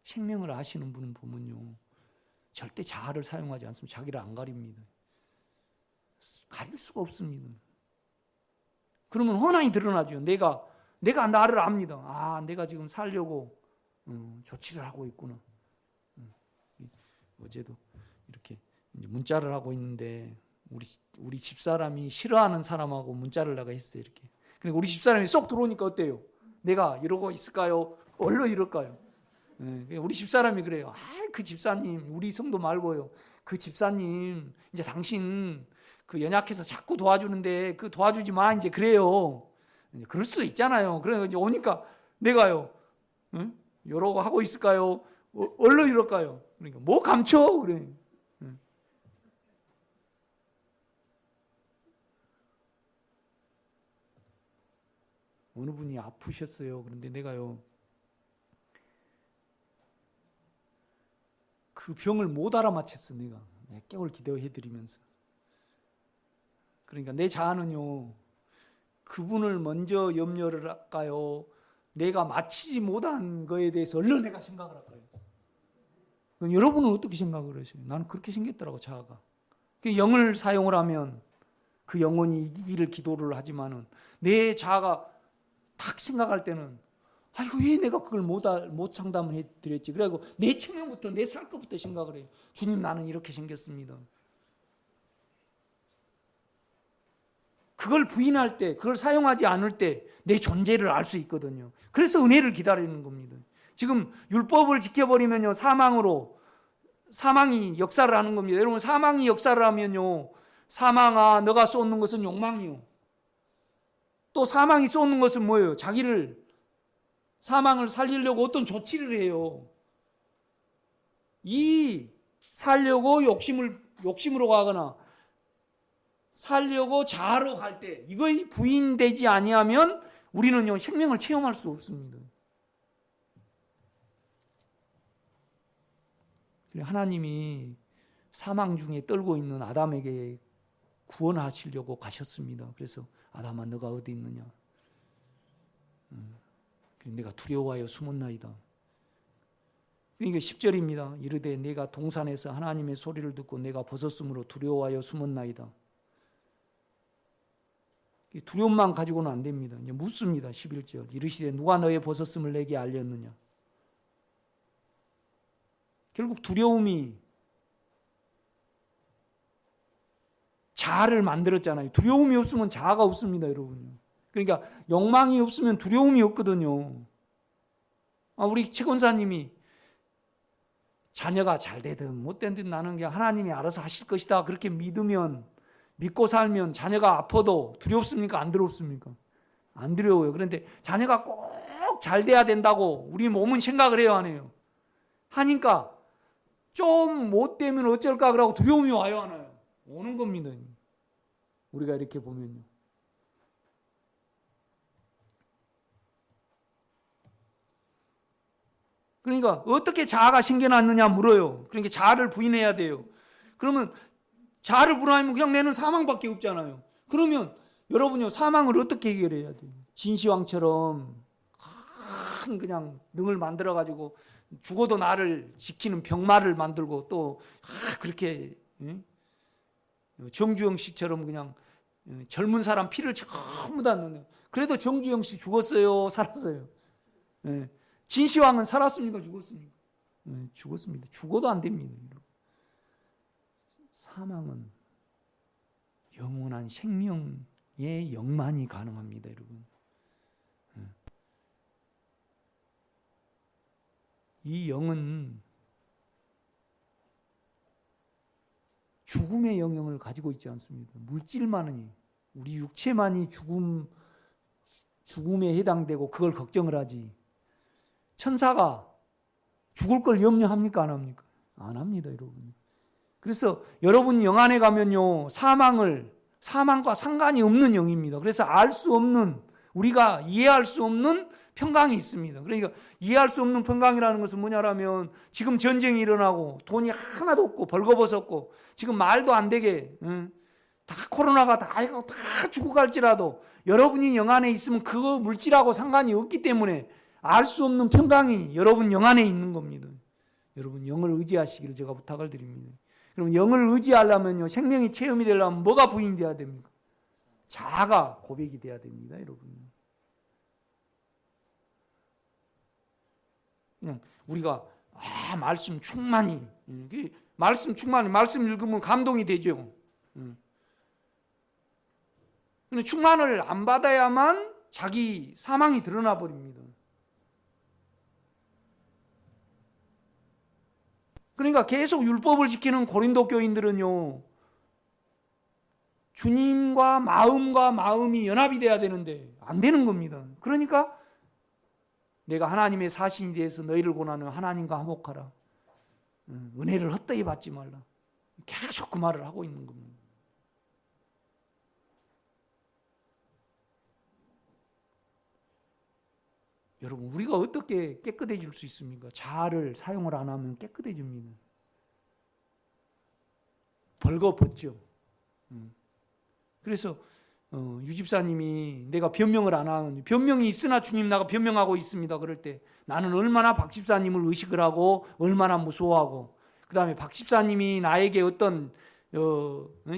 생명을 아시는 분은 보면요, 절대 자아를 사용하지 않습니다. 자기를 안 가립니다. 가릴 수가 없습니다. 그러면 훤하게 드러나죠. 내가 나를 압니다. 내가 지금 살려고 조치를 하고 있구나. 어제도 이렇게 문자를 하고 있는데 우리 집사람이 싫어하는 사람하고 문자를 내가 했어요. 이렇게. 그러니까 우리 집사람이 쏙 들어오니까 어때요? 내가 이러고 있을까요? 얼른 이럴까요? 우리 집사람이 그래요. 그 집사님, 우리 성도 말고요, 그 집사님 이제 당신 그 연약해서 자꾸 도와주는데 그 도와주지 마, 이제 그래요. 그럴 수도 있잖아요. 그러니까 이제 오니까 내가요, 이러고 하고 있을까요? 얼른 이럴까요? 그러니까 뭐 감춰? 그래. 어느 분이 아프셨어요. 그런데 내가요, 그 병을 못 알아맞혔어. 내가 몇 개월 기도해드리면서. 그러니까 내 자아는요, 그분을 먼저 염려를 할까요? 내가 마치지 못한 거에 대해서 얼른 내가 생각을 할까요? 여러분은 어떻게 생각을 하세요? 나는 그렇게 생겼더라고, 자아가. 영을 사용을 하면 그 영혼이 이기기를 기도를 하지만은 내 자아가 탁 생각할 때는 왜 내가 그걸 못 상담을 해드렸지? 그래가지고 내 체면부터, 내 살 것부터 생각을 해요. 주님, 나는 이렇게 생겼습니다. 그걸 부인할 때, 그걸 사용하지 않을 때 내 존재를 알 수 있거든요. 그래서 은혜를 기다리는 겁니다. 지금 율법을 지켜버리면요, 사망이 역사를 하는 겁니다. 여러분, 사망이 역사를 하면요, 사망아, 너가 쏟는 것은 욕망이요. 또 사망이 쏟는 것은 뭐예요? 사망을 살리려고 어떤 조치를 해요. 살려고 욕심으로 가거나 살려고 자아로 갈 때, 이거에 부인되지 아니하면 우리는요, 생명을 체험할 수 없습니다. 하나님이 사망 중에 떨고 있는 아담에게 구원하시려고 가셨습니다. 그래서 아담아, 너가 어디 있느냐? 내가 두려워하여 숨었나이다. 이게 10절입니다. 이르되 내가 동산에서 하나님의 소리를 듣고 내가 벗었으므로 두려워하여 숨었나이다. 두려움만 가지고는 안 됩니다. 이제 묻습니다. 11절. 이르시되 누가 너의 벗었음을 내게 알렸느냐? 결국 두려움이 자아를 만들었잖아요. 두려움이 없으면 자아가 없습니다, 여러분. 그러니까 욕망이 없으면 두려움이 없거든요. 우리 최 권사님이 자녀가 잘 되든 못 되든 나는 그냥 하나님이 알아서 하실 것이다 그렇게 믿고 살면 자녀가 아파도 두렵습니까? 안 두렵습니까? 안 두려워요. 그런데 자녀가 꼭 잘 돼야 된다고 우리 몸은 생각을 해요, 안 해요? 하니까 좀 못 되면 어쩔까 그러고 두려움이 와요, 안 와요? 오는 겁니다. 우리가 이렇게 보면요. 그러니까 어떻게 자아가 생겨났느냐 물어요. 그러니까 자아를 부인해야 돼요. 그러면 자아를 부인하면 그냥 내는 사망밖에 없잖아요. 그러면 여러분요, 사망을 어떻게 해결해야 돼요? 진시황처럼 큰 그냥 능을 만들어 가지고 죽어도 나를 지키는 병마를 만들고 또 그렇게 정주영 씨처럼 그냥 젊은 사람 피를 전부 다 넣는. 그래도 정주영 씨 죽었어요, 살았어요? 진시황은 살았습니까, 죽었습니까? 죽었습니다. 죽어도 안 됩니다. 사망은 영원한 생명의 영만이 가능합니다, 여러분. 이 영은 죽음의 영역을 가지고 있지 않습니다. 물질만이, 우리 육체만이 죽음에 해당되고 그걸 걱정을 하지. 천사가 죽을 걸 염려합니까, 안 합니까? 안 합니다, 여러분. 그래서 여러분 영 안에 가면요, 사망과 상관이 없는 영입니다. 그래서 알 수 없는, 우리가 이해할 수 없는 평강이 있습니다. 그러니까 이해할 수 없는 평강이라는 것은 뭐냐라면 지금 전쟁이 일어나고 돈이 하나도 없고 벌거벗었고 지금 말도 안 되게 다 코로나가 다 죽어갈지라도 여러분이 영 안에 있으면 그 물질하고 상관이 없기 때문에 알 수 없는 평강이 여러분 영 안에 있는 겁니다. 여러분 영을 의지하시기를 제가 부탁을 드립니다. 그럼 영을 의지하려면요, 생명이 체험이 되려면 뭐가 부인돼야 됩니까? 자아가 고백이 돼야 됩니다, 여러분. 그냥 우리가 말씀 충만히 말씀 읽으면 감동이 되죠. 근데 충만을 안 받아야만 자기 사망이 드러나 버립니다. 그러니까 계속 율법을 지키는 고린도 교인들은요, 주님과 마음이 연합이 돼야 되는데 안 되는 겁니다. 그러니까 내가 하나님의 사신이 대해서 너희를 권하는 하나님과 화목하라. 은혜를 헛되이 받지 말라. 계속 그 말을 하고 있는 겁니다. 여러분, 우리가 어떻게 깨끗해질 수 있습니까? 자아를 사용을 안 하면 깨끗해집니다. 벌거벗죠. 그래서 유집사님이 내가 변명을 안 하는, 변명이 있으나 주님 나가 변명하고 있습니다. 그럴 때 나는 얼마나 박 집사님을 의식을 하고 얼마나 무서워하고, 그 다음에 박 집사님이 나에게 어떤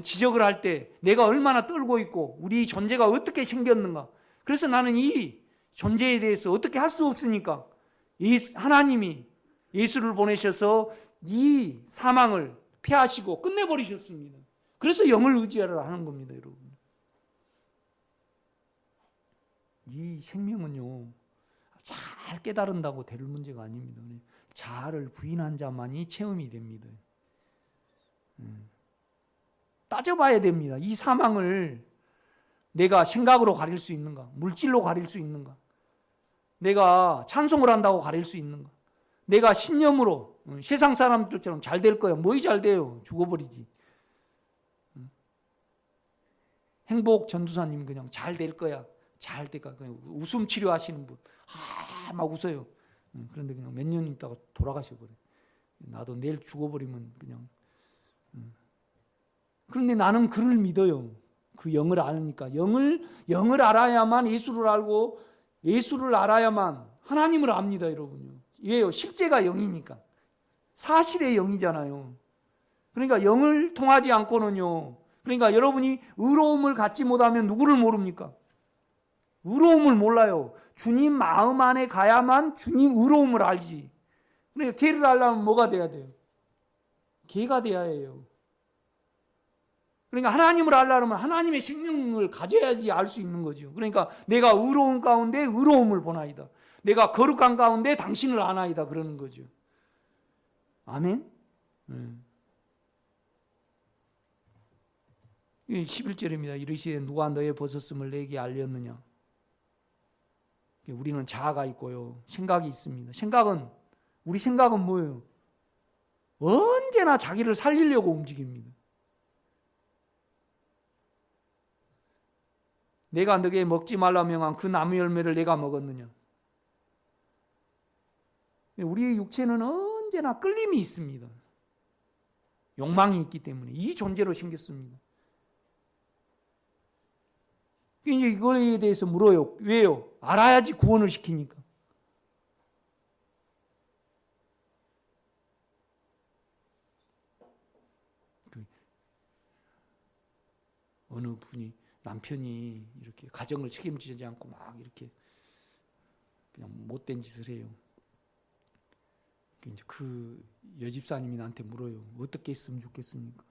지적을 할 때 내가 얼마나 떨고 있고 우리 존재가 어떻게 생겼는가. 그래서 나는 이 존재에 대해서 어떻게 할 수 없으니까 하나님이 예수를 보내셔서 이 사망을 폐하시고 끝내버리셨습니다. 그래서 영을 의지하라 하는 겁니다, 여러분. 이 생명은요, 잘 깨달은다고 될 문제가 아닙니다. 자아를 부인한 자만이 체험이 됩니다. 따져봐야 됩니다. 이 사망을 내가 생각으로 가릴 수 있는가? 물질로 가릴 수 있는가? 내가 찬송을 한다고 가릴 수 있는가? 내가 신념으로 세상 사람들처럼 잘 될 거야. 뭐이 잘 돼요? 죽어버리지. 행복 전도사님 그냥 잘 될 거야. 잘 될까? 그냥 웃음 치료하시는 분. 막 웃어요. 그런데 그냥 몇 년 있다가 돌아가셔버려요. 나도 내일 죽어버리면 그냥. 그런데 나는 그를 믿어요. 그 영을 아니까. 영을 알아야만 예수를 알고, 예수를 알아야만 하나님을 압니다, 여러분요. 왜요? 실제가 영이니까. 사실의 영이잖아요. 그러니까 영을 통하지 않고는요. 그러니까 여러분이 의로움을 갖지 못하면 누구를 모릅니까? 의로움을 몰라요. 주님 마음 안에 가야만 주님 의로움을 알지. 그러니까 걔를 알려면 뭐가 돼야 돼요? 걔가 돼야 해요. 그러니까 하나님을 알려면 하나님의 생명을 가져야지 알 수 있는 거죠. 그러니까 내가 의로운 가운데 의로움을 보나이다. 내가 거룩한 가운데 당신을 아나이다. 그러는 거죠. 아멘. 11절입니다. 이르시되 누가 너의 벗었음을 내게 알렸느냐. 우리는 자아가 있고요. 생각이 있습니다. 우리 생각은 뭐예요? 언제나 자기를 살리려고 움직입니다. 내가 너에게 먹지 말라 명한 그 나무 열매를 내가 먹었느냐. 우리의 육체는 언제나 끌림이 있습니다. 욕망이 있기 때문에 이 존재로 생겼습니다. 이제 이거에 대해서 물어요. 왜요? 알아야지 구원을 시키니까. 어느 분이 남편이 이렇게 가정을 책임지지 않고 막 이렇게 그냥 못된 짓을 해요. 이제 그 여집사님이 나한테 물어요. 어떻게 했으면 좋겠습니까?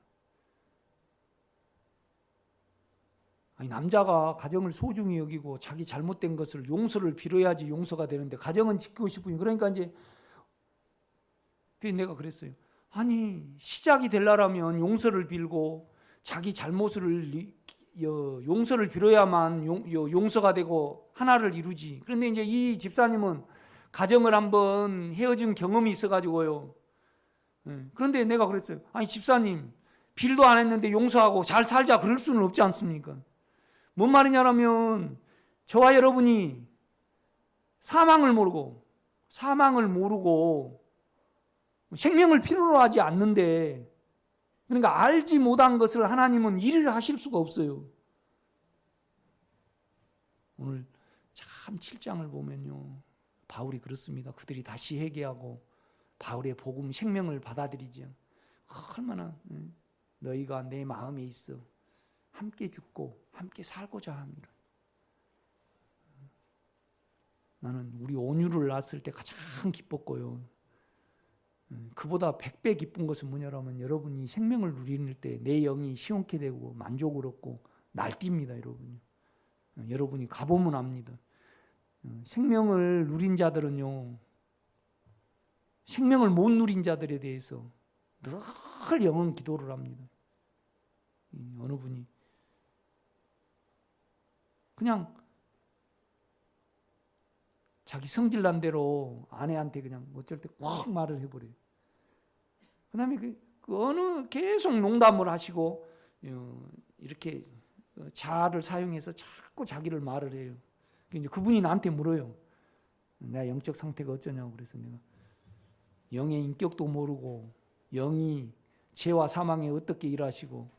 아니, 남자가 가정을 소중히 여기고 자기 잘못된 것을 용서를 빌어야지 용서가 되는데 가정은 지키고 싶으니 그러니까 이제 내가 그랬어요. 아니 시작이 되려면 용서를 빌고 자기 잘못을 용서를 빌어야만 용서가 되고 하나를 이루지. 그런데 이제 이 집사님은 가정을 한번 헤어진 경험이 있어가지고요. 그런데 내가 그랬어요. 아니 집사님 빌도 안 했는데 용서하고 잘 살자 그럴 수는 없지 않습니까? 뭔 말이냐면 저와 여러분이 사망을 모르고 생명을 필요로 하지 않는데 그러니까 알지 못한 것을 하나님은 일을 하실 수가 없어요. 오늘 참 7장을 보면요. 바울이 그렇습니다. 그들이 다시 회개하고 바울의 복음 생명을 받아들이죠. 얼마나 너희가 내 마음에 있어 함께 죽고 함께 살고자 합니다. 나는 우리 온유를 낳았을 때 가장 기뻤고요. 그보다 100배 기쁜 것은 뭐냐면 여러분이 생명을 누리는 때 내 영이 시원케 되고 만족을 얻고 날뜁니다. 여러분이 가보면 압니다. 생명을 누린 자들은요, 생명을 못 누린 자들에 대해서 늘 영은 기도를 합니다. 어느 분이 그냥 자기 성질난 대로 아내한테 그냥 어쩔 때 꽉 말을 해버려요. 그 다음에 어느 계속 농담을 하시고 이렇게 자아를 사용해서 자꾸 자기를 말을 해요. 이제 그분이 나한테 물어요. 내 영적 상태가 어쩌냐고. 그래서 내가 영의 인격도 모르고 영이 죄와 사망에 어떻게 일하시고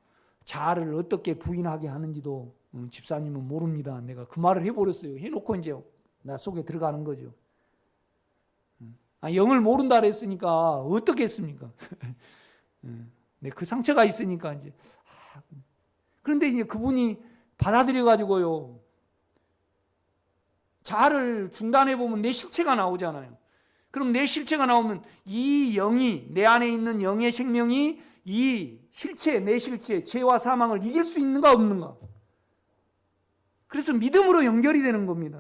자아를 어떻게 부인하게 하는지도 집사님은 모릅니다. 내가 그 말을 해버렸어요. 해놓고 이제 나 속에 들어가는 거죠. 영을 모른다 그랬으니까 어떻게 했습니까? 그 상처가 있으니까 이제. 그런데 이제 그분이 받아들여 가지고요. 자아를 중단해 보면 내 실체가 나오잖아요. 그럼 내 실체가 나오면 이 영이 내 안에 있는 영의 생명이 이 실체, 내 실체, 죄와 사망을 이길 수 있는가 없는가? 그래서 믿음으로 연결이 되는 겁니다.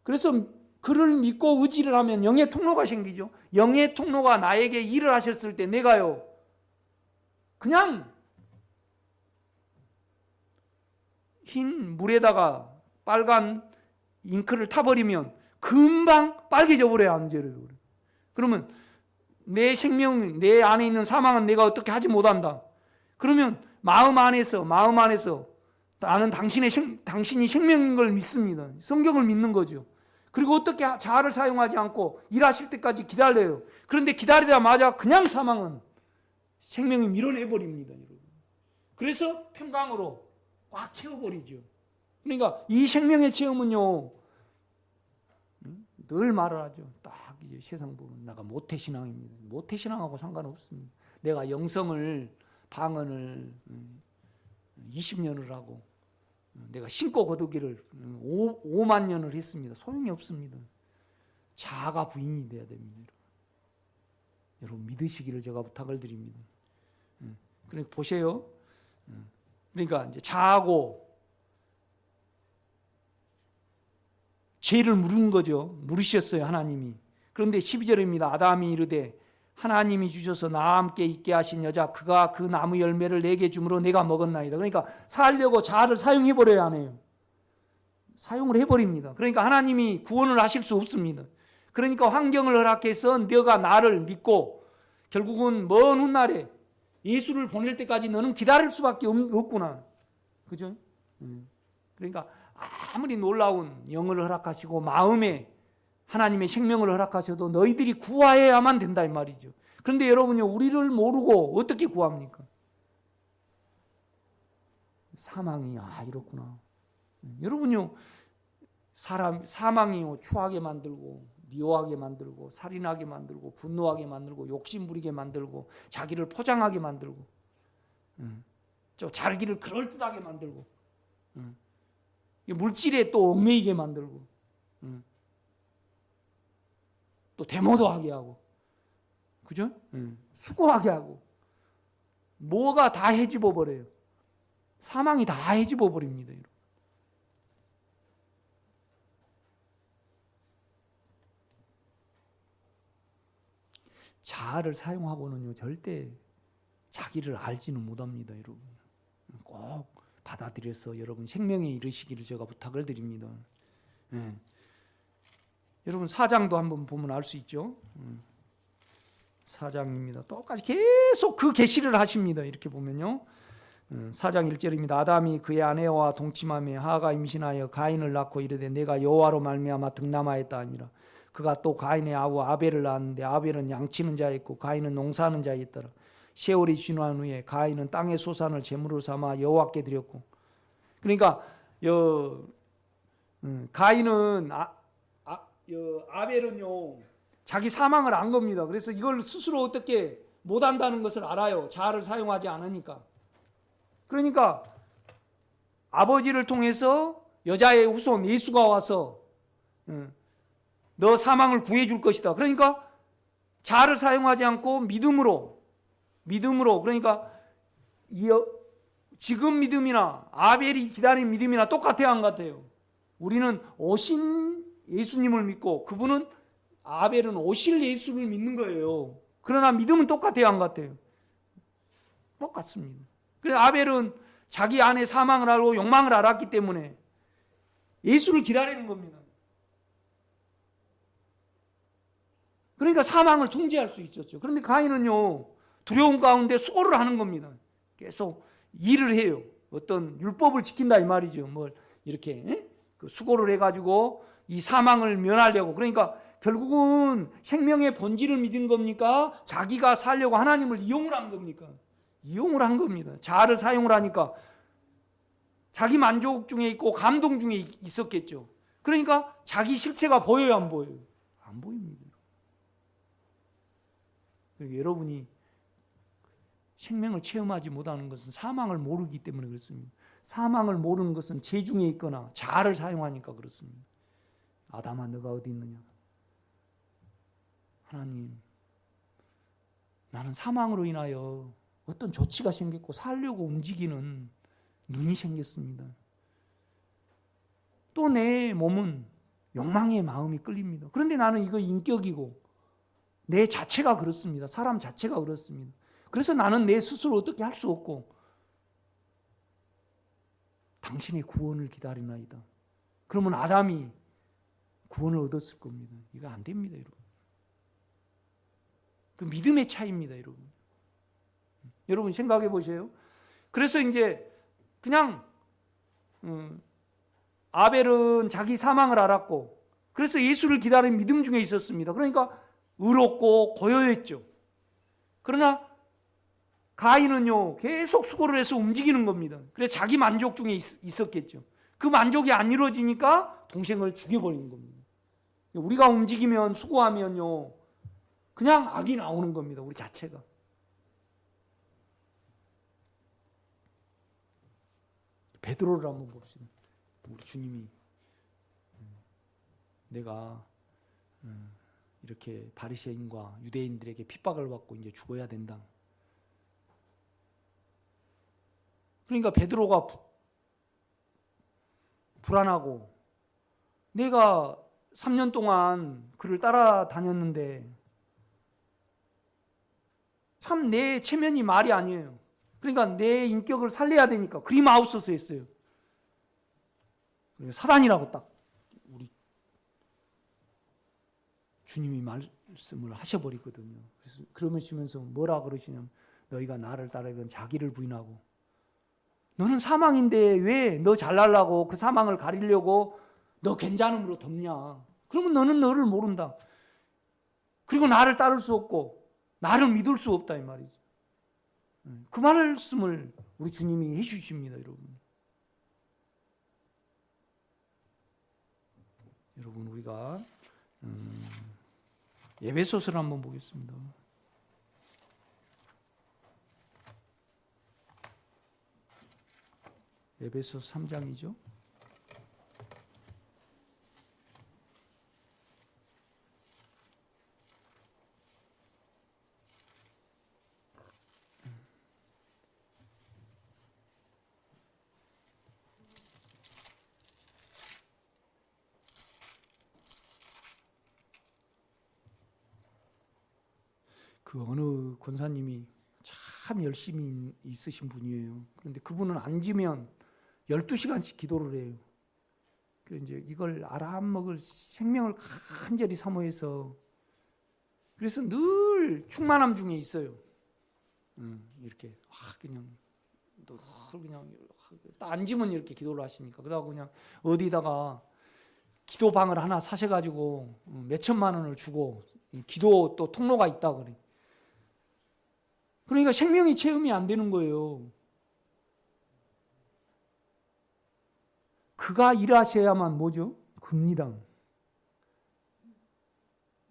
그래서 그를 믿고 의지를 하면 영의 통로가 생기죠. 영의 통로가 나에게 일을 하셨을 때 내가요, 그냥 흰 물에다가 빨간 잉크를 타버리면 금방 빨개져 버려요. 안 제려요. 그러면 내 생명, 내 안에 있는 사망은 내가 어떻게 하지 못한다. 그러면 마음 안에서 나는 당신이 생명인 걸 믿습니다. 성경을 믿는 거죠. 그리고 어떻게 자아를 사용하지 않고 일하실 때까지 기다려요. 그런데 기다리자마자 그냥 사망은 생명이 밀어내버립니다. 그래서 평강으로 꽉 채워버리죠. 그러니까 이 생명의 체험은요, 늘 말을 하죠. 딱 이제 세상 보면 내가 모태신앙입니다. 모태신앙하고 상관없습니다. 내가 영성을 방언을 20년을 하고 내가 신고 거두기를 5만 년을 했습니다. 소용이 없습니다. 자아가 부인이 돼야 됩니다. 여러분 믿으시기를 제가 부탁을 드립니다. 그러니까 보세요. 그러니까 이제 자하고 죄를 물은 거죠. 물으셨어요, 하나님이. 그런데 12절입니다. 아담이 이르되 하나님이 주셔서 나와 함께 있게 하신 여자 그가 그 나무 열매를 내게 주므로 내가 먹었나이다. 그러니까 살려고 자아를 사용해 버려야 하네요. 사용을 해버립니다. 그러니까 하나님이 구원을 하실 수 없습니다. 그러니까 환경을 허락해서 너가 나를 믿고 결국은 먼 훗날에 예수를 보낼 때까지 너는 기다릴 수밖에 없구나. 그죠? 그러니까 아무리 놀라운 영을 허락하시고 마음에 하나님의 생명을 허락하셔도 너희들이 구하여야만 된다 이 말이죠. 그런데 여러분요, 우리를 모르고 어떻게 구합니까? 사망이 이렇구나. 여러분요, 사망이요 추하게 만들고 미워하게 만들고 살인하게 만들고 분노하게 만들고 욕심 부리게 만들고 자기를 포장하게 만들고 자기를 그럴듯하게 만들고 물질에 또 얽매이게 만들고 또 데모도하게 하고 그죠? 수고하게 하고 뭐가 다 해집어 버려요. 사망이 다 해집어 버립니다. 자아를 사용하고는요 절대 자기를 알지는 못합니다. 여러분 꼭 받아들여서 여러분 생명에 이르시기를 제가 부탁을 드립니다. 여러분 4장도 한번 보면 알 수 있죠. 4장입니다. 똑같이 계속 그 계시를 하십니다. 이렇게 보면요 4장 1절입니다. 아담이 그의 아내와 동침하며 하가 임신하여 가인을 낳고 이르되 내가 여호와로 말미암아 득남하였다 하니라. 그가 또 가인의 아우 아벨을 낳았는데 아벨은 양치는 자였고 가인은 농사하는 자였더라. 세월이 지난 후에 가인은 땅의 소산을 제물로 삼아 여호와께 드렸고, 그러니까 가인은 아벨은요 자기 사망을 안 겁니다. 그래서 이걸 스스로 어떻게 못한다는 것을 알아요. 자아를 사용하지 않으니까. 그러니까 아버지를 통해서 여자의 후손 예수가 와서 너 사망을 구해줄 것이다. 그러니까 자아를 사용하지 않고 믿음으로 그러니까 지금 믿음이나 아벨이 기다린 믿음이나 똑같아야 안 같아요. 우리는 오신 예수님을 믿고 그분은 아벨은 오실 예수를 믿는 거예요. 그러나 믿음은 똑같아야 안 같아요. 똑같습니다. 그래서 아벨은 자기 안에 사망을 알고 욕망을 알았기 때문에 예수를 기다리는 겁니다. 그러니까 사망을 통제할 수 있었죠. 그런데 가인은요 두려움 가운데 수고를 하는 겁니다. 계속 일을 해요. 어떤 율법을 지킨다 이 말이죠. 뭘 이렇게 수고를 해가지고 이 사망을 면하려고. 그러니까 결국은 생명의 본질을 믿은 겁니까? 자기가 살려고 하나님을 이용을 한 겁니까? 이용을 한 겁니다. 자아를 사용을 하니까 자기 만족 중에 있고 감동 중에 있었겠죠. 그러니까 자기 실체가 보여요, 안 보여요? 안 보입니다. 여러분이 생명을 체험하지 못하는 것은 사망을 모르기 때문에 그렇습니다. 사망을 모르는 것은 재중에 있거나 자아를 사용하니까 그렇습니다. 아담아 너가 어디 있느냐? 하나님, 나는 사망으로 인하여 어떤 조치가 생겼고 살려고 움직이는 눈이 생겼습니다. 또 내 몸은 욕망의 마음이 끌립니다. 그런데 나는 이거 인격이고 내 자체가 그렇습니다. 사람 자체가 그렇습니다. 그래서 나는 내 스스로 어떻게 할 수 없고 당신의 구원을 기다리나이다. 그러면 아담이 구원을 얻었을 겁니다. 이거 안 됩니다, 여러분. 그 믿음의 차이입니다, 여러분. 여러분 생각해 보세요. 그래서 이제 그냥 아벨은 자기 사망을 알았고 그래서 예수를 기다리는 믿음 중에 있었습니다. 그러니까 의롭고 고요했죠. 그러나 가인은요 계속 수고를 해서 움직이는 겁니다. 그래서 자기 만족 중에 있었겠죠. 그 만족이 안 이루어지니까 동생을 죽여버리는 겁니다. 우리가 움직이면 수고하면요 그냥 악이 나오는 겁니다. 우리 자체가. 베드로를 한번 봅시다. 우리 주님이 내가 이렇게 바리새인과 유대인들에게 핍박을 받고 이제 죽어야 된다. 그러니까 베드로가 불안하고, 내가 3년 동안 그를 따라다녔는데 참 내 체면이 말이 아니에요. 그러니까 내 인격을 살려야 되니까 그림 아웃소스 했어요. 사단이라고 딱 우리 주님이 말씀을 하셔버리거든요. 그래서 그러시면서 뭐라 그러시냐면, 너희가 나를 따르건 자기를 부인하고, 너는 사망인데 왜 너 잘나려고 그 사망을 가리려고 너 괜찮음으로 덮냐. 그러면 너는 너를 모른다. 그리고 나를 따를 수 없고 나를 믿을 수 없다 이 말이죠. 그 말씀을 우리 주님이 해주십니다. 여러분 우리가 에베소서를 한번 보겠습니다. 에베소서 3장이죠. 그 어느 권사님이 참 열심히 있으신 분이에요. 그런데 그분은 앉으면 12시간씩 기도를 해요. 그래서 이제 이걸 알아먹을 생명을 간절히 사모해서, 그래서 늘 충만함 중에 있어요. 이렇게 그냥 늘 그냥 딱 앉으면 이렇게 기도를 하시니까, 그러다가 그냥 어디다가 기도방을 하나 사셔가지고 몇 천만 원을 주고 기도 또 통로가 있다 그래. 그러니까 생명이 체험이 안 되는 거예요. 그가 일하셔야만 뭐죠? 금리당.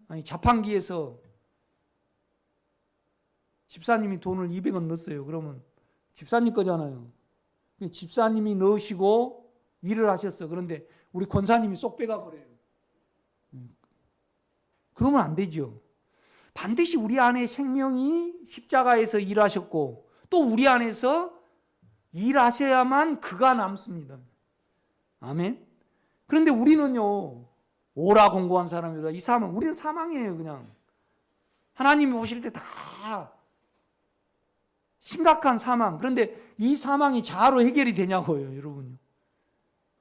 아니 자판기에서 집사님이 돈을 200원 넣었어요. 그러면 집사님 거잖아요. 집사님이 넣으시고 일을 하셨어. 그런데 우리 권사님이 쏙 빼가 버려요. 그러면 안 되죠. 반드시 우리 안에 생명이 십자가에서 일하셨고 또 우리 안에서 일하셔야만 그가 남습니다. 아멘. 그런데 우리는요, 오라 공고한 사람이다. 이 사람은 우리는 사망이에요. 그냥 하나님이 오실 때 다 심각한 사망. 그런데 이 사망이 자아로 해결이 되냐고요, 여러분요.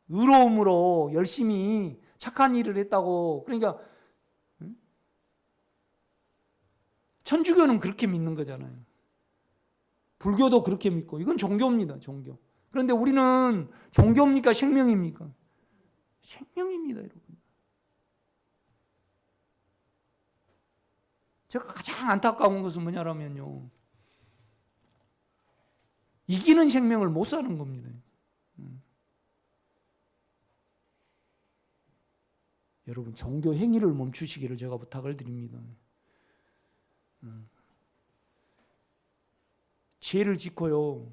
의로움으로 열심히 착한 일을 했다고. 그러니까 천주교는 그렇게 믿는 거잖아요. 불교도 그렇게 믿고. 이건 종교입니다, 종교. 그런데 우리는 종교입니까? 생명입니까? 생명입니다, 여러분. 제가 가장 안타까운 것은 뭐냐면요, 이기는 생명을 못 사는 겁니다. 여러분, 종교 행위를 멈추시기를 제가 부탁을 드립니다. 죄를 짓고요,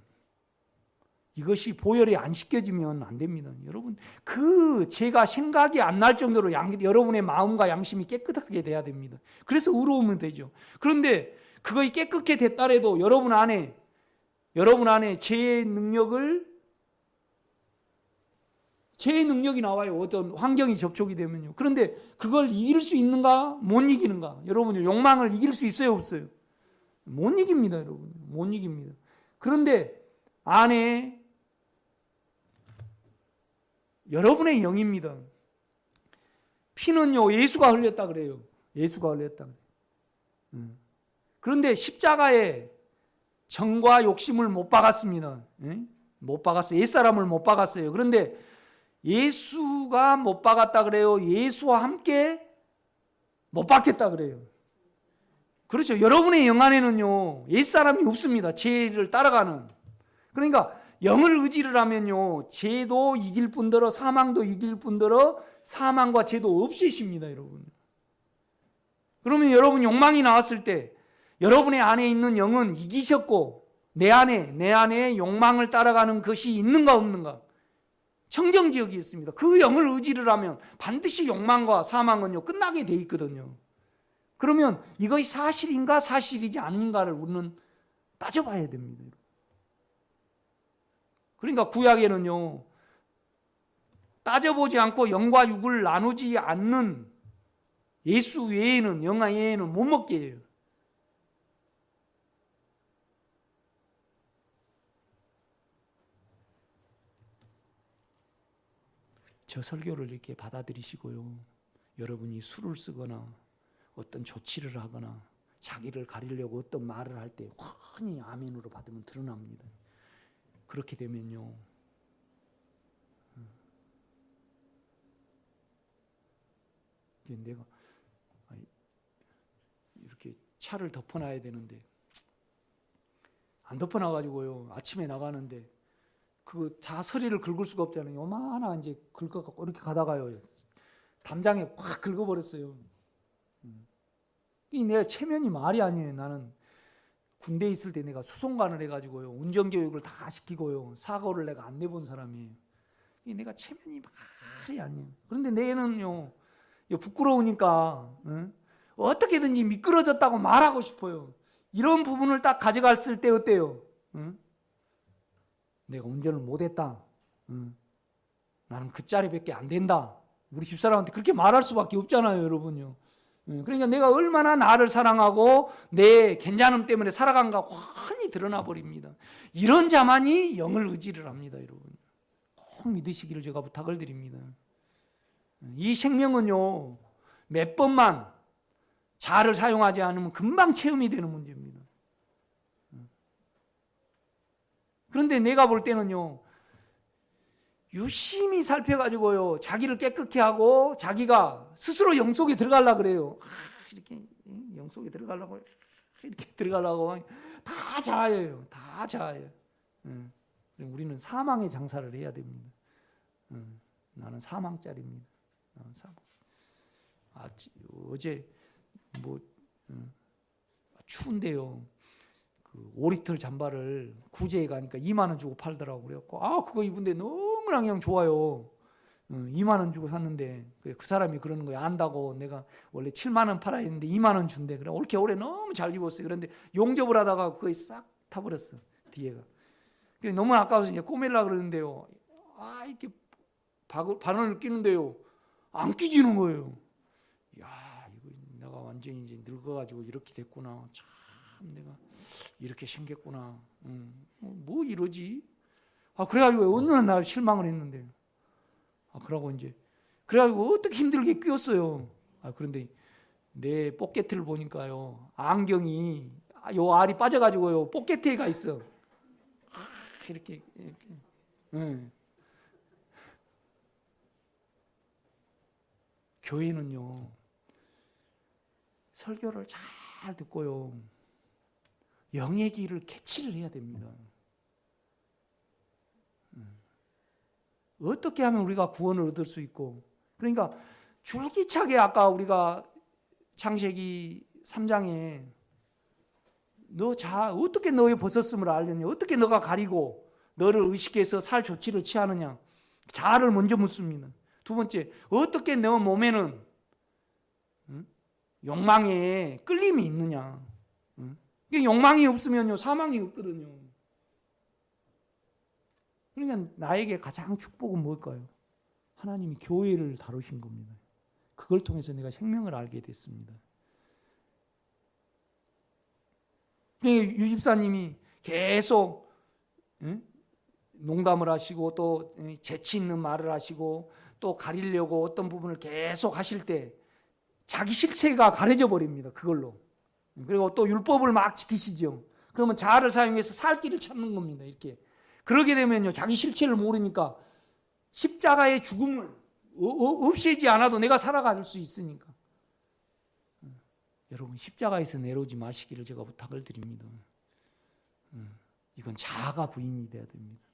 이것이 보혈이 안 씻겨지면 안 됩니다. 여러분, 그 죄가 생각이 안 날 정도로 여러분의 마음과 양심이 깨끗하게 돼야 됩니다. 그래서 의로우면 되죠. 그런데 그것이 깨끗게 됐다래도 여러분 안에 죄의 능력이 나와요. 어떤 환경이 접촉이 되면요. 그런데 그걸 이길 수 있는가? 못 이기는가? 여러분, 욕망을 이길 수 있어요, 없어요? 못 이깁니다, 여러분. 못 이깁니다. 그런데 안에 여러분의 영입니다. 피는요, 예수가 흘렸다 그래요. 예수가 흘렸다 그래요. 그런데 십자가에 정과 욕심을 못 박았습니다. 못 박았어요. 옛사람을 못 박았어요. 그런데 예수가 못 박았다 그래요. 예수와 함께 못 박겠다 그래요. 그렇죠. 여러분의 영 안에는요, 옛사람이 없습니다. 죄를 따라가는. 그러니까 영을 의지를 하면요, 죄도 이길 뿐더러 사망도 이길 뿐더러 사망과 죄도 없애십니다, 여러분. 그러면 여러분 욕망이 나왔을 때 여러분의 안에 있는 영은 이기셨고 내 안에 욕망을 따라가는 것이 있는가 없는가? 청정지역이 있습니다. 그 영을 의지를 하면 반드시 욕망과 사망은요, 끝나게 돼 있거든요. 그러면 이것이 사실인가 사실이지 아닌가를 우리는 따져봐야 됩니다. 그러니까 구약에는요, 따져보지 않고 영과 육을 나누지 않는 예수 외에는, 영아 외에는 못 먹게 해요. 저 설교를 이렇게 받아들이시고요, 여러분이 술을 쓰거나 어떤 조치를 하거나 자기를 가리려고 어떤 말을 할 때 환히 아멘으로 받으면 드러납니다. 그렇게 되면요, 내가 이렇게 차를 덮어놔야 되는데 안 덮어놔가지고요, 아침에 나가는데 그 자서리를 긁을 수가 없잖아요. 요만한 이제 긁어갖고 이렇게 가다가요, 담장에 확 긁어버렸어요. 이 내가 체면이 말이 아니에요. 나는 군대에 있을 때 내가 수송관을 해가지고요, 운전교육을 다 시키고요, 사고를 내가 안 내본 사람이에요. 이 내가 체면이 말이 아니에요. 그런데 내는요, 부끄러우니까 어떻게든지 미끄러졌다고 말하고 싶어요. 이런 부분을 딱 가져갔을 때 어때요? 내가 운전을 못했다. 나는 그 짜리밖에 안 된다. 우리 집사람한테 그렇게 말할 수밖에 없잖아요, 여러분요. 그러니까 내가 얼마나 나를 사랑하고 내 괜찮음 때문에 살아간가 환히 드러나 버립니다. 이런 자만이 영을 의지를 합니다, 여러분. 꼭 믿으시기를 제가 부탁을 드립니다. 이 생명은요, 몇 번만 자아를 사용하지 않으면 금방 체험이 되는 문제입니다. 그런데 내가 볼 때는요, 유심히 살펴가지고요, 자기를 깨끗게 하고 자기가 스스로 영속에 들어가려고 그래요. 이렇게 영속에 들어가려고, 이렇게 들어가려고 다 자아예요. 다 자아예요. 우리는 사망의 장사를 해야 됩니다. 나는 사망짜리입니다. 나는 사망. 어제 추운데요, 그 5리터 잠바를 구제에 가니까 2만 원 주고 팔더라고. 그래갖고 그거 입은데 너무나 그냥 좋아요. 2만 원 주고 샀는데 그 사람이 그러는 거예요. 안다고. 내가 원래 7만 원 팔아야 했는데 2만 원 준대. 그래 올 겨울에 너무 잘 입었어요. 그런데 용접을 하다가 거의 싹 타버렸어, 뒤에가. 너무 아까워서 이제 꼬매려고 그러는데요, 이렇게 바늘을 끼는데요, 안 끼지는 거예요. 야, 이거 내가 완전히 이제 늙어가지고 이렇게 됐구나. 참 내가 이렇게 생겼구나. 뭐 이러지? 그래가지고 어느 날 실망을 했는데, 그래가지고 어떻게 힘들게 끼웠어요. 그런데 내 포켓을 보니까요, 안경이 요 알이 빠져가지고요, 포켓에 가 있어. 이렇게. 교회는요, 설교를 잘 듣고요, 영의 길을 캐치를 해야 됩니다. 어떻게 하면 우리가 구원을 얻을 수 있고, 그러니까 줄기차게 아까 우리가 창세기 3장에 어떻게 너의 벗었음을 알느냐, 어떻게 너가 가리고 너를 의식해서 살 조치를 취하느냐, 자아를 먼저 묻습니다. 두 번째, 어떻게 너 몸에는 욕망에 끌림이 있느냐. 욕망이 없으면요, 사망이 없거든요. 그러니까 나에게 가장 축복은 뭘까요? 하나님이 교회를 다루신 겁니다. 그걸 통해서 내가 생명을 알게 됐습니다. 그러니까 유 집사님이 계속 농담을 하시고 또 재치 있는 말을 하시고 또 가리려고 어떤 부분을 계속 하실 때 자기 실체가 가려져 버립니다, 그걸로. 그리고 또 율법을 막 지키시죠. 그러면 자아를 사용해서 살 길을 찾는 겁니다, 이렇게. 그러게 되면요, 자기 실체를 모르니까 십자가의 죽음을 없애지 않아도 내가 살아갈 수 있으니까. 여러분, 십자가에서 내려오지 마시기를 제가 부탁을 드립니다. 이건 자아가 부인이 돼야 됩니다.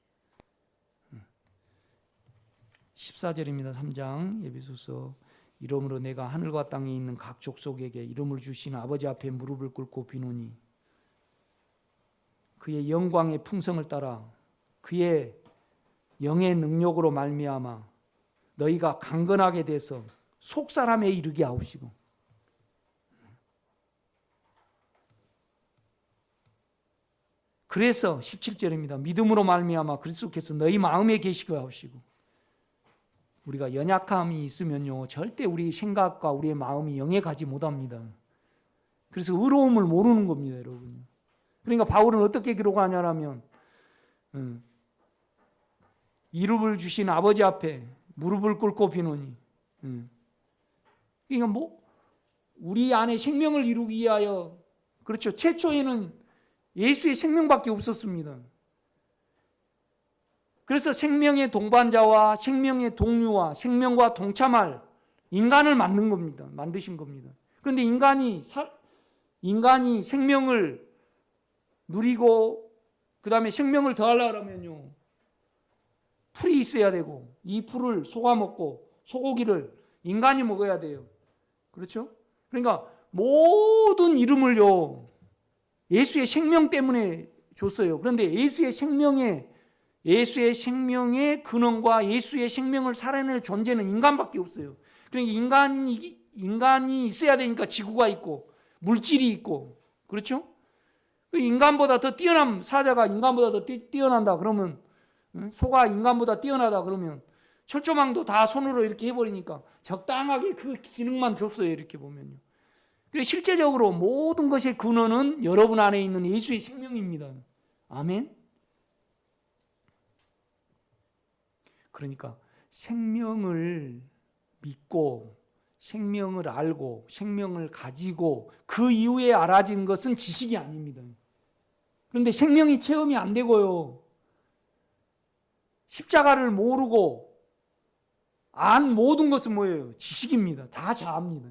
14절입니다. 3장 에베소서. 이러므로 내가 하늘과 땅에 있는 각 족속에게 이름을 주신 아버지 앞에 무릎을 꿇고 비노니 그의 영광의 풍성을 따라 그의 영의 능력으로 말미암아 너희가 강건하게 돼서 속사람에 이르게 하옵시고. 그래서 17절입니다. 믿음으로 말미암아 그리스도께서 너희 마음에 계시게 하시고. 우리가 연약함이 있으면요, 절대 우리 생각과 우리의 마음이 영에 가지 못합니다. 그래서 의로움을 모르는 겁니다, 여러분. 그러니까 바울은 어떻게 기록하냐면, 이름을 주신 아버지 앞에 무릎을 꿇고 비노니. 그러니까 우리 안에 생명을 이루기 위하여, 그렇죠. 최초에는 예수의 생명밖에 없었습니다. 그래서 생명의 동반자와 생명의 동류와 생명과 동참할 인간을 만든 겁니다. 만드신 겁니다. 그런데 인간이 생명을 누리고 그 다음에 생명을 더하려면요, 풀이 있어야 되고, 이 풀을 소가 먹고 소고기를 인간이 먹어야 돼요. 그렇죠? 그러니까 모든 이름을요, 예수의 생명 때문에 줬어요. 그런데 예수의 생명의 근원과 예수의 생명을 살아낼 존재는 인간밖에 없어요. 그러니까 인간이 있어야 되니까 지구가 있고 물질이 있고, 그렇죠? 인간보다 더 뛰어난 사자가 인간보다 더 뛰어난다 그러면, 소가 인간보다 뛰어나다 그러면 철조망도 다 손으로 이렇게 해버리니까 적당하게 그 기능만 줬어요. 이렇게 보면요. 그래서 실제적으로 모든 것의 근원은 여러분 안에 있는 예수의 생명입니다. 아멘. 그러니까 생명을 믿고 생명을 알고 생명을 가지고 그 이후에 알아진 것은 지식이 아닙니다. 그런데 생명이 체험이 안 되고요, 십자가를 모르고 안 모든 것은 뭐예요? 지식입니다. 다 자아입니다.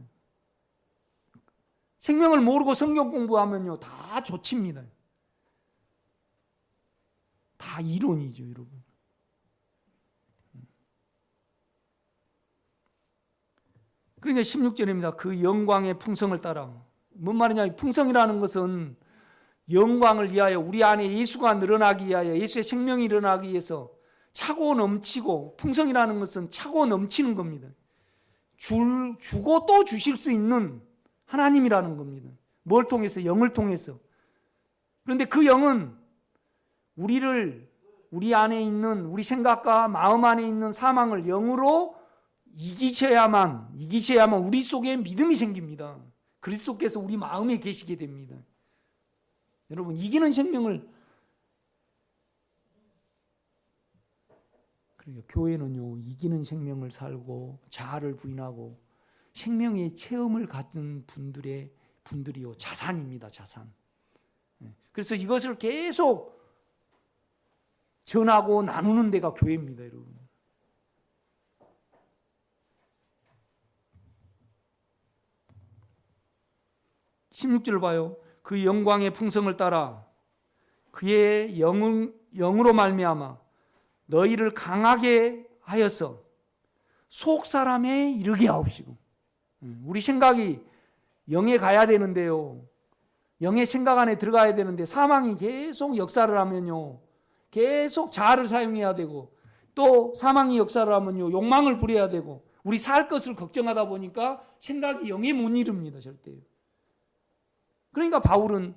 생명을 모르고 성경 공부하면요, 다 조치입니다. 다 이론이죠, 여러분. 그러니까 16절입니다. 그 영광의 풍성을 따라. 뭔 말이냐? 풍성이라는 것은 영광을 위하여, 우리 안에 예수가 늘어나기 위하여, 예수의 생명이 일어나기 위해서 차고 넘치고, 풍성이라는 것은 차고 넘치는 겁니다. 주고 또 주실 수 있는 하나님이라는 겁니다. 뭘 통해서? 영을 통해서. 그런데 그 영은 우리 안에 있는, 우리 생각과 마음 안에 있는 사망을 영으로 이기셔야만 우리 속에 믿음이 생깁니다. 그리스도께서 우리 마음에 계시게 됩니다. 여러분, 이기는 생명을, 그러니까 교회는요, 이기는 생명을 살고 자아를 부인하고 생명의 체험을 갖은 분들이요, 자산입니다. 자산. 그래서 이것을 계속 전하고 나누는 데가 교회입니다, 여러분. (16절) 봐요. 그 영광의 풍성을 따라 그의 영으로 말미암아 너희를 강하게 하여서 속 사람에 이르게 하옵시고. 우리 생각이 영에 가야 되는데요, 영의 생각 안에 들어가야 되는데 사망이 계속 역사를 하면요, 계속 자아를 사용해야 되고, 또 사망이 역사를 하면요, 욕망을 부려야 되고, 우리 살 것을 걱정하다 보니까 생각이 영에 못 이릅니다, 절대요. 그러니까 바울은,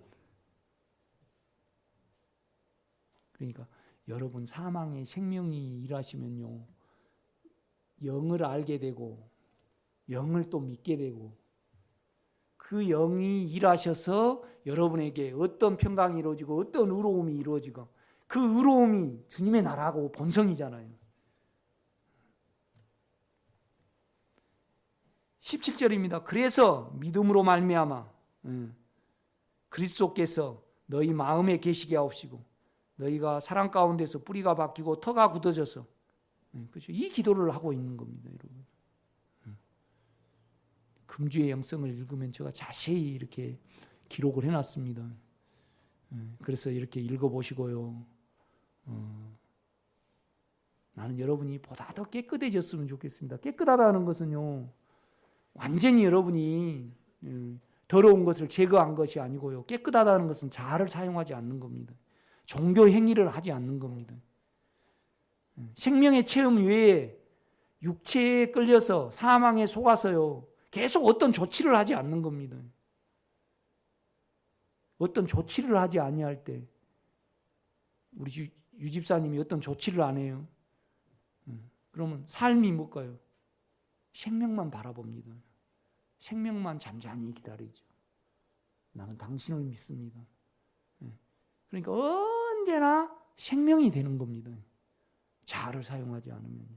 그러니까 여러분, 사망의 생명이 일하시면요, 영을 알게 되고 영을 또 믿게 되고, 그 영이 일하셔서 여러분에게 어떤 평강이 이루어지고 어떤 의로움이 이루어지고, 그 의로움이 주님의 나라고 본성이잖아요. 17절입니다. 그래서 믿음으로 말미암아 그리스도께서 너희 마음에 계시게 하옵시고 너희가 사랑 가운데서 뿌리가 박히고 터가 굳어져서, 그렇죠? 이 기도를 하고 있는 겁니다, 여러분. 금주의 영성을 읽으면 제가 자세히 이렇게 기록을 해놨습니다. 그래서 이렇게 읽어보시고요, 나는 여러분이 보다 더 깨끗해졌으면 좋겠습니다. 깨끗하다는 것은요, 완전히 여러분이 더러운 것을 제거한 것이 아니고요, 깨끗하다는 것은 자아를 사용하지 않는 겁니다. 종교 행위를 하지 않는 겁니다. 생명의 체험 외에 육체에 끌려서 사망에 속아서요, 계속 어떤 조치를 하지 않는 겁니다. 어떤 조치를 하지 아니할 때 우리 유 집사님이 어떤 조치를 안 해요. 그러면 삶이 뭘까요? 생명만 바라봅니다. 생명만 잠잠히 기다리죠. 나는 당신을 믿습니다. 그러니까 언제나 생명이 되는 겁니다. 자아를 사용하지 않으면요.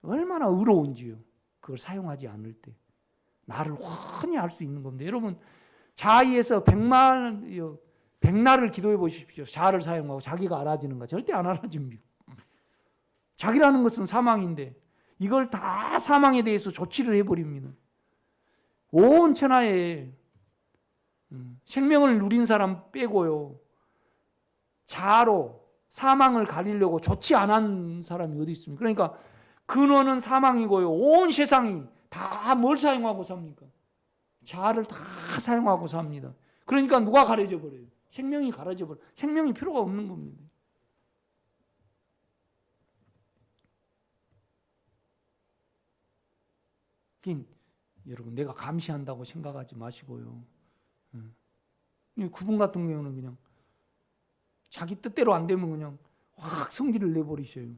얼마나 의로운지요. 그걸 사용하지 않을 때. 나를 훤히 알 수 있는 겁니다. 여러분, 자아에서 백날을 기도해 보십시오. 자아를 사용하고 자기가 알아지는가? 절대 안 알아집니다. 자기라는 것은 사망인데 이걸 다 사망에 대해서 조치를 해버립니다. 온 천하에 생명을 누린 사람 빼고요, 자아로 사망을 가리려고 조치 안 한 사람이 어디 있습니까? 그러니까 근원은 사망이고요, 온 세상이 다 뭘 사용하고 삽니까? 자아를 다 사용하고 삽니다. 그러니까 누가 가려져 버려요? 생명이 가려져 버려요. 생명이 필요가 없는 겁니다. 여러분, 내가 감시한다고 생각하지 마시고요. 그분 같은 경우는 그냥 자기 뜻대로 안 되면 그냥 확 성질을 내버리셔요.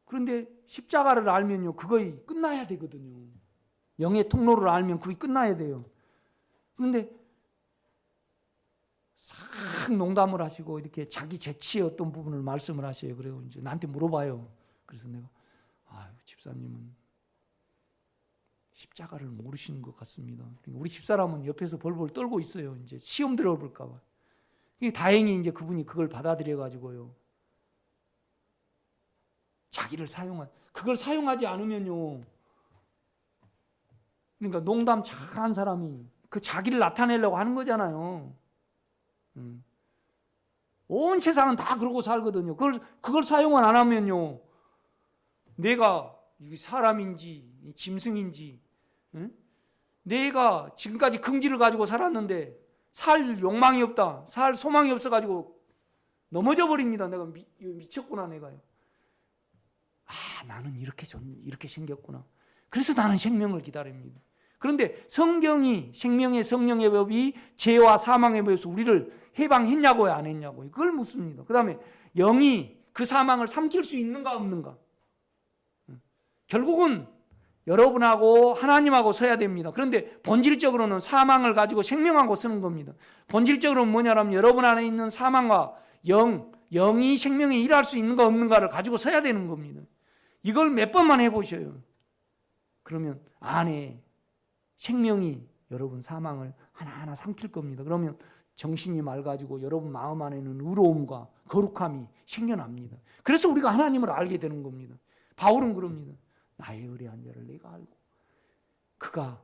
그런데 십자가를 알면요, 그거이 끝나야 되거든요. 영의 통로를 알면 그게 끝나야 돼요. 그런데 싹 농담을 하시고 이렇게 자기 재치의 어떤 부분을 말씀을 하셔요. 그리고 이제 나한테 물어봐요. 그래서 내가, 집사님은 십자가를 모르시는 것 같습니다. 우리 집사람은 옆에서 벌벌 떨고 있어요. 이제 시험 들어볼까 봐. 다행히 이제 그분이 그걸 받아들여 가지고요, 자기를 그걸 사용하지 않으면요, 그러니까 농담 잘한 사람이 그 자기를 나타내려고 하는 거잖아요. 온 세상은 다 그러고 살거든요. 그걸 사용을 안 하면요, 내가 사람인지 짐승인지, 내가 지금까지 긍지를 가지고 살았는데 살 욕망이 없다, 살 소망이 없어가지고 넘어져 버립니다. 내가 미쳤구나, 내가요. 나는 이렇게 생겼구나. 그래서 나는 생명을 기다립니다. 그런데 성경이, 생명의 성령의 법이 죄와 사망의 법에서 우리를 해방했냐고요, 안 했냐고요? 그걸 묻습니다. 그 다음에 영이 그 사망을 삼킬 수 있는가 없는가? 결국은 여러분하고 하나님하고 서야 됩니다. 그런데 본질적으로는 사망을 가지고 생명하고 쓰는 겁니다. 본질적으로는 뭐냐면 여러분 안에 있는 사망과 영이 생명에 일할 수 있는가 없는가를 가지고 서야 되는 겁니다. 이걸 몇 번만 해보셔요. 그러면 안에 생명이 여러분 사망을 하나하나 삼킬 겁니다. 그러면 정신이 맑아지고 여러분 마음 안에는 의로움과 거룩함이 생겨납니다. 그래서 우리가 하나님을 알게 되는 겁니다. 바울은 그럽니다. 나의 의뢰한 자를 내가 알고 그가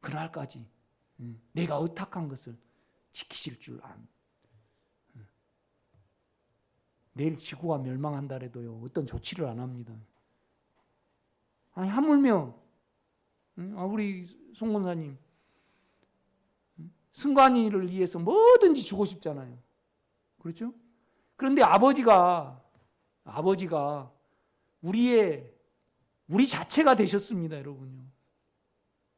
그날까지 내가 의탁한 것을 지키실 줄 압니다. 내일 지구가 멸망한다 해도요, 어떤 조치를 안 합니다. 하물며 우리 송 권사님 승관이를 위해서 뭐든지 주고 싶잖아요. 그렇죠? 그런데 아버지가 우리 자체가 되셨습니다, 여러분요.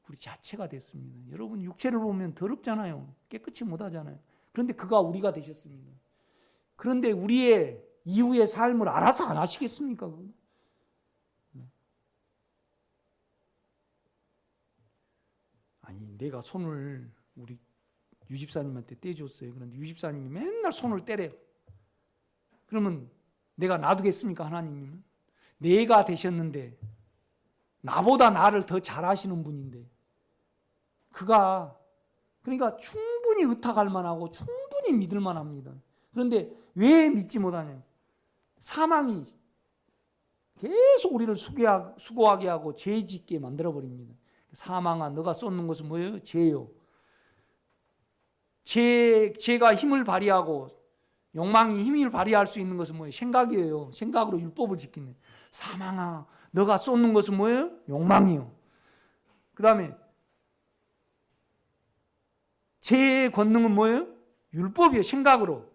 우리 자체가 됐습니다. 여러분 육체를 보면 더럽잖아요. 깨끗이 못하잖아요. 그런데 그가 우리가 되셨습니다. 그런데 우리의 이후의 삶을 알아서 안 하시겠습니까? 내가 손을 우리 유집사님한테 떼줬어요. 그런데 유집사님이 맨날 손을 때려요. 그러면 내가 놔두겠습니까? 하나님은 내가 되셨는데 나보다 나를 더 잘하시는 분인데 그가 그러니까 충분히 의탁할 만하고 충분히 믿을 만합니다. 그런데 왜 믿지 못하냐? 사망이 계속 우리를 수고하게 하고 죄 짓게 만들어버립니다. 사망아, 너가 쏟는 것은 뭐예요? 죄요. 죄가 힘을 발휘하고 욕망이 힘을 발휘할 수 있는 것은 뭐예요? 생각이에요. 생각으로 율법을 지키는. 사망아, 너가 쏟는 것은 뭐예요? 욕망이요. 그 다음에 죄의 권능은 뭐예요? 율법이에요. 생각으로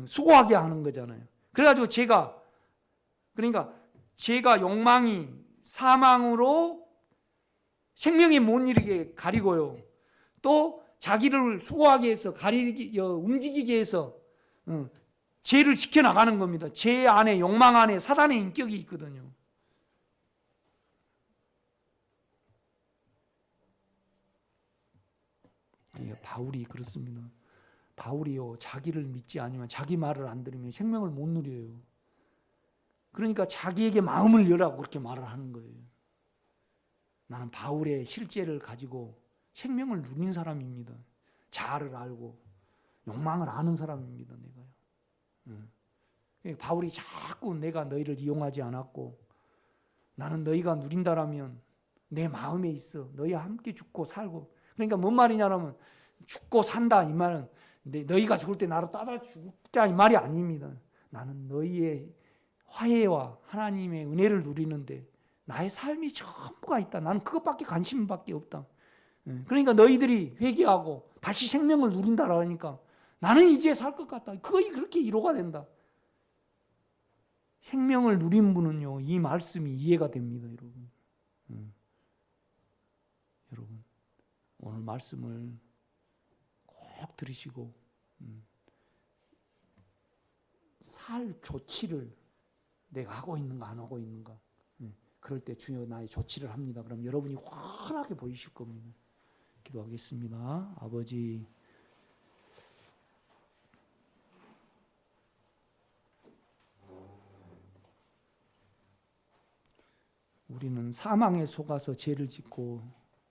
수고하게 하는 거잖아요. 그래가지고 죄가 욕망이 사망으로 생명에 못 이르게 가리고요, 또 자기를 수고하게 해서 움직이게 해서 죄를 지켜나가는 겁니다. 죄 안에, 욕망 안에 사단의 인격이 있거든요. 바울이 그렇습니다. 바울이요, 자기를 믿지 않으면, 자기 말을 안 들으면 생명을 못 누려요. 그러니까 자기에게 마음을 열라고 그렇게 말을 하는 거예요. 나는 바울의 실제를 가지고 생명을 누린 사람입니다. 자아를 알고 욕망을 아는 사람입니다. 내가요. 바울이 자꾸 내가 너희를 이용하지 않았고 나는 너희가 누린다라면 내 마음에 있어. 너희와 함께 죽고 살고. 그러니까 뭔 말이냐면 죽고 산다 이 말은 너희가 죽을 때 나로 따라 죽자 이 말이 아닙니다. 나는 너희의 화해와 하나님의 은혜를 누리는데 나의 삶이 전부가 있다. 나는 그것밖에 관심밖에 없다. 그러니까 너희들이 회개하고 다시 생명을 누린다라 하니까 나는 이제 살 것 같다. 거의 그렇게 위로가 된다. 생명을 누린 분은요, 이 말씀이 이해가 됩니다, 여러분. 여러분, 오늘 말씀을 꼭 들으시고 살 조치를 내가 하고 있는가 안 하고 있는가. 그럴 때 주여 나의 조치를 합니다. 그럼 여러분이 환하게 보이실 겁니다. 기도하겠습니다. 아버지, 우리는 사망에 속아서 죄를 짓고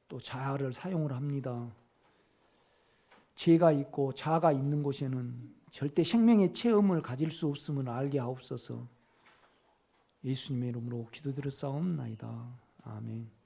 또 자아를 사용을 합니다. 죄가 있고 자아가 있는 곳에는 절대 생명의 체험을 가질 수 없음을 알게 하옵소서. 예수님의 이름으로 기도드렸사옵나이다. 아멘.